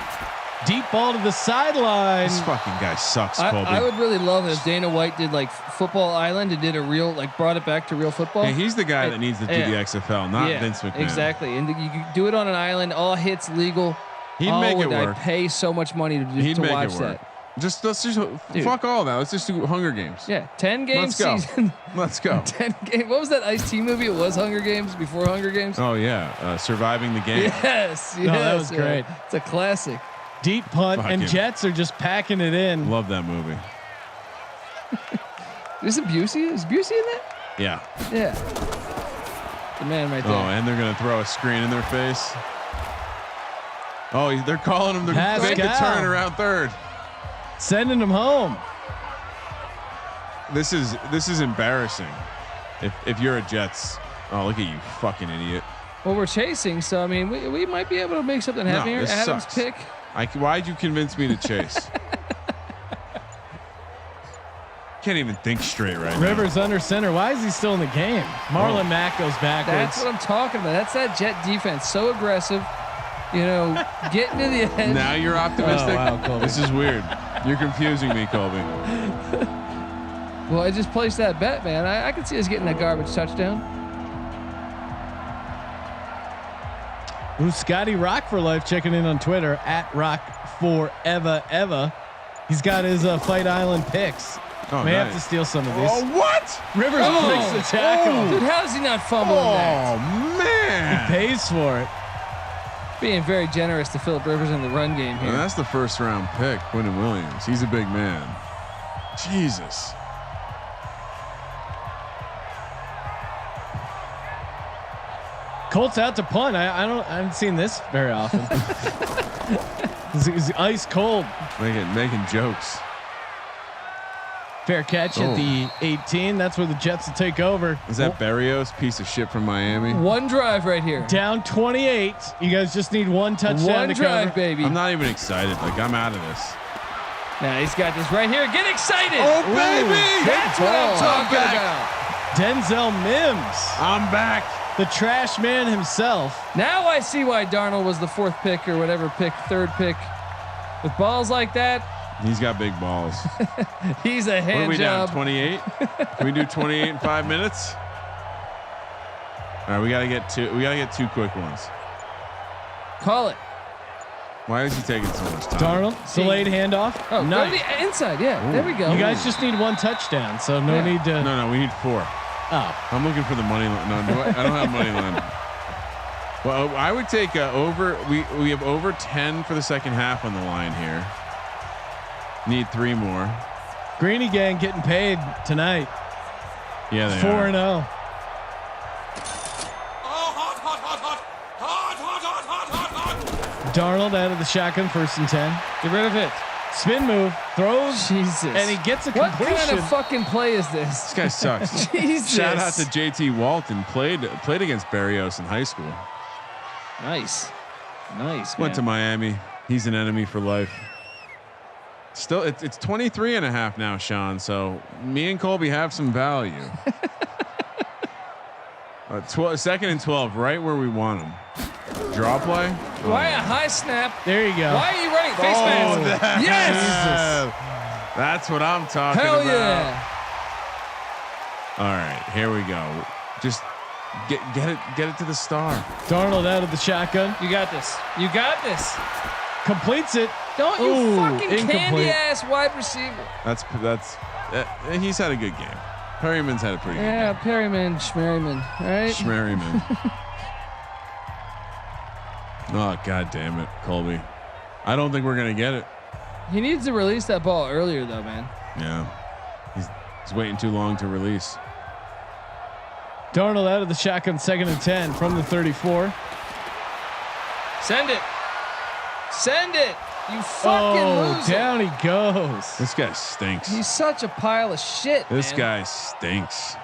Deep ball to the sideline. This fucking guy sucks, Colby. I would really love it if Dana White did like Football Island and did a real brought it back to real football. Hey, he's the guy that needs to do Yeah. the XFL, not Vince McMahon. Exactly, and you could do it on an island, all hits legal. He'd make it work. I'd pay so much money to He'd to make watch it work. that. Let's just fuck all that. Let's just do Hunger Games. Yeah, 10 games Let's go. season. Let's go. 10 games. What was that Ice-T movie? It was Hunger Games before Hunger Games. Oh yeah, surviving the game. Yes, No, that was yeah. great. It's a classic. Deep punt, Fuck and him. Jets are just packing it in. Love that movie. Is it Busey? Is Busey in that? Yeah. Yeah. The man right Oh, there. and they're gonna throw a screen in their face. Oh, they're calling him to make a Pascal. turn around 3rd. Sending them home. This is embarrassing. If you're a Jets, oh look at you, fucking idiot. Well, we're chasing, so I mean, we might be able to make something happen here. this Adams sucks. pick. Why'd you convince me to chase? Can't even think straight right now. Rivers under center. Why is he still in the game? Marlon Mack goes backwards. That's what I'm talking about. That's that Jet defense, so aggressive. You know, getting to the end. Now you're optimistic. Oh, wow, Colby. This is weird. You're confusing me, Colby. Well, I just placed that bet, man. I can see us getting that garbage touchdown. Who's Scotty Rock for Life checking in on Twitter at Rock Forever Ever. He's got his Fight Island picks. Oh, May have nice. to steal some of these. Oh, what? Rivers breaks the tackle. Dude, how does he not fumble in that? Oh man. Pays for it. Being very generous to Phillip Rivers in the run game here. And that's the 1st round pick, Quentin Williams. He's a big man. Jesus. Colts out to punt. I haven't seen this very often. He's ice cold. Making jokes. Fair catch at the 18. That's where the Jets will take over. Is that Berrios, piece of shit from Miami? One drive right here. Down 28. You guys just need one touchdown One to drive, cover. baby. I'm not even excited. Like, I'm out of this. Now he's got this right here. Get excited. Oh, baby. That's what I'm talking back. about. Denzel Mims, I'm back. the trash man himself. Now I see why Darnold was the fourth pick or whatever pick, third pick. With balls like that, He's got big balls. he's a What are hand we down? job. 28? Can we do 28 in 5 minutes? All right, we gotta get two quick ones. Call it. Why is he taking so much time? Darnold, delayed handoff. Oh, Nice. go to the inside. Yeah, there we go. You guys just need one touchdown, so no Yeah. need to. No, we need 4. Oh, I'm looking for the money line. No, I don't have money line. Well, I would take over. We have over 10 for the second half on the line here. Need 3 more. Greeny Gang getting paid tonight. Yeah, they 4-0. Darnold out of the shotgun, 1st and 10. Get rid of it. Spin move, throws, Jesus. and he gets a What completion. kind of fucking play is this? This guy sucks. Jesus. Shout out to JT Walton. Played against Berrios in high school. Nice. Nice. Went Man. to Miami. He's an enemy for life. Still, it's 23 and a half now, Sean. So me and Colby have some value. 2nd and 12, right where we want them. Draw play. Why a high snap? There you go. Why are you running face mask? Yes. That's what I'm talking Hell about. yeah. All right, here we go. Just get it to the star. Darnold out of the shotgun, You got this. You got this. completes it. Don't you Ooh, fucking incomplete. candy ass wide receiver. That's he's had a good game. Perryman's had a pretty good Yeah, game. Perryman, Schmerryman. All right. Schmerryman. Oh, God damn it, Colby. I don't think we're going to get it. He needs to release that ball earlier, though, man. Yeah. He's waiting too long to release. Darnold out of the shotgun, 2nd and 10 from the 34. Send it. Send it. You fucking loser. Down he goes. This guy stinks. He's such a pile of shit. This man. guy stinks.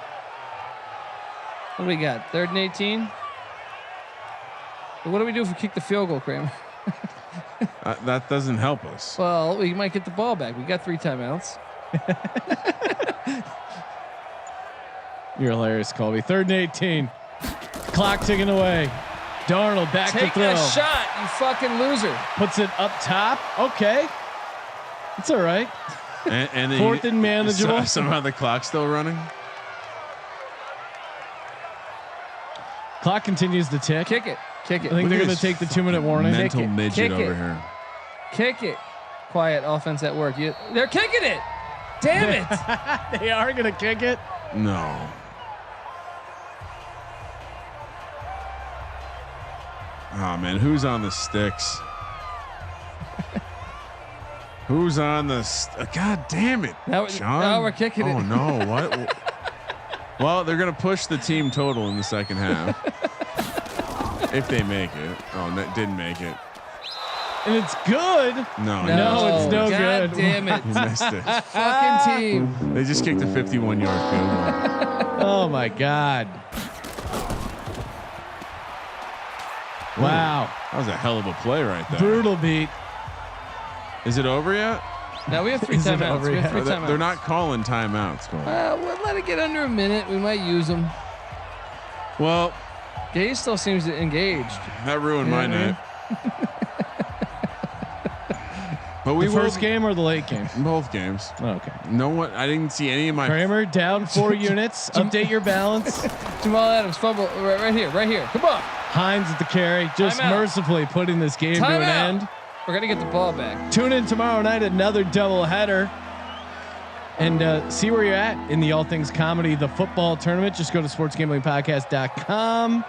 What do we got? 3rd and 18. What do we do if we kick the field goal, Kramer? That doesn't help us. Well, we might get the ball back. We got 3 timeouts. You're hilarious, Colby. 3rd and 18. Clock ticking away. Darnold back Take to throw. that shot, you fucking loser. Puts it up top. Okay. It's all right. And then 4th and manageable. Somehow the clock's still running. Clock continues to tick. Kick it. Kick it. I think Look they're at going to this take the 2-minute warning. Mental Kick it. midget Kick over it. here. Kick it. Quiet offense at work. They're kicking it. Damn it. They are going to kick it. No. Oh man, who's on the sticks? Who's on the? God damn it, John! Now we're kicking it. Oh no! What? Well, they're gonna push the team total in the second half if they make it. Oh, no, didn't make it. And it's good. No, No, it's no God good. damn it. he missed it. Fucking team. They just kicked a 51-yard field goal. Oh my God. Wow. That was a hell of a play right there. Brutal beat. Is it over yet? Now we have 3 Is it timeouts. over We have yet? 3 They're timeouts. not calling timeouts. Cole. We'll let it get under a minute. We might use them. Well, Gay still seems engaged. that ruined my Yeah, man. night. But we The will first game or the late game? both games. Oh, okay. No one. I didn't see any of my. Kramer down 4 units. Update your balance. Jamal Adams fumble right here. Come on. Hines at the carry, just Timeout. mercifully putting this game to an Timeout. end. We're gonna get the ball back. Tune in tomorrow night, another doubleheader, and see where you're at in the All Things Comedy, the football tournament. Just go to sportsgamblingpodcast.com/ATC,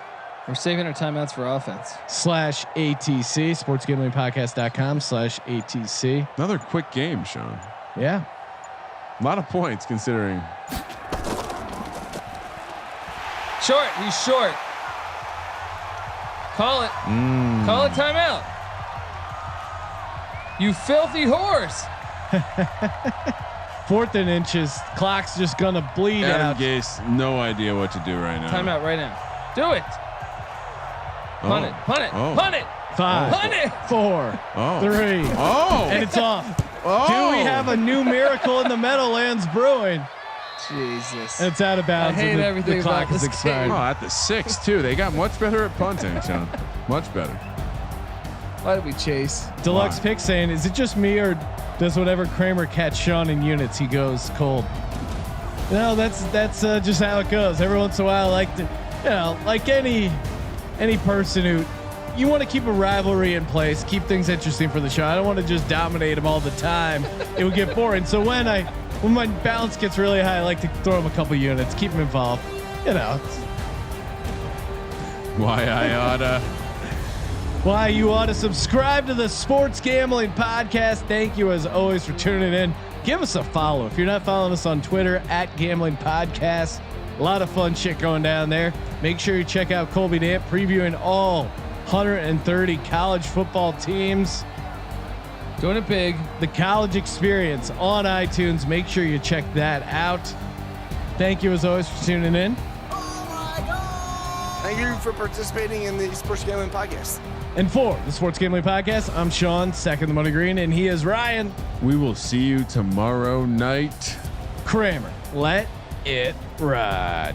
We're saving our timeouts for offense. sportsgamblingpodcast.com/ATC. Another quick game, Sean. Yeah. A lot of points considering. Short. He's short. Call it. Call it timeout. You filthy horse. 4th and inches. Clock's just gonna bleed Adam out. Gase, no idea what to do right now. Timeout right now. Do it. Punt it. Punt it. Oh. Punt it. 5, Punt it. 4, Oh. 3, Oh. and it's off. Oh. Do we have a new miracle in the Meadowlands brewing? Jesus. And it's out of bounds. I hate and everything the clock about is this expired. Oh, at the 6 too. They got much better at punting, Sean. Much better. Why did we chase? Deluxe Why? Pick saying, is it just me or does whatever Kramer catch Sean in units, he goes cold? No, that's just how it goes. Every once in a while, like like any person who you want to keep a rivalry in place, keep things interesting for the show. I don't want to just dominate him all the time. It would get boring. So when my balance gets really high, I like to throw him a couple units, keep him involved. Why I oughta. Why you ought to subscribe to the Sports Gambling Podcast. Thank you as always for tuning in. Give us a follow if you're not following us on Twitter at Gambling Podcast. A lot of fun shit going down there. Make sure you check out Colby Dant previewing all 130 college football teams. Doing it big. The college experience on iTunes. Make sure you check that out. Thank you as always for tuning in. Thank you for participating in the Sports Gambling Podcast. And for the Sports Gambling Podcast, I'm Sean, second the money green, and he is Ryan. We will see you tomorrow night. Kramer. Let it ride.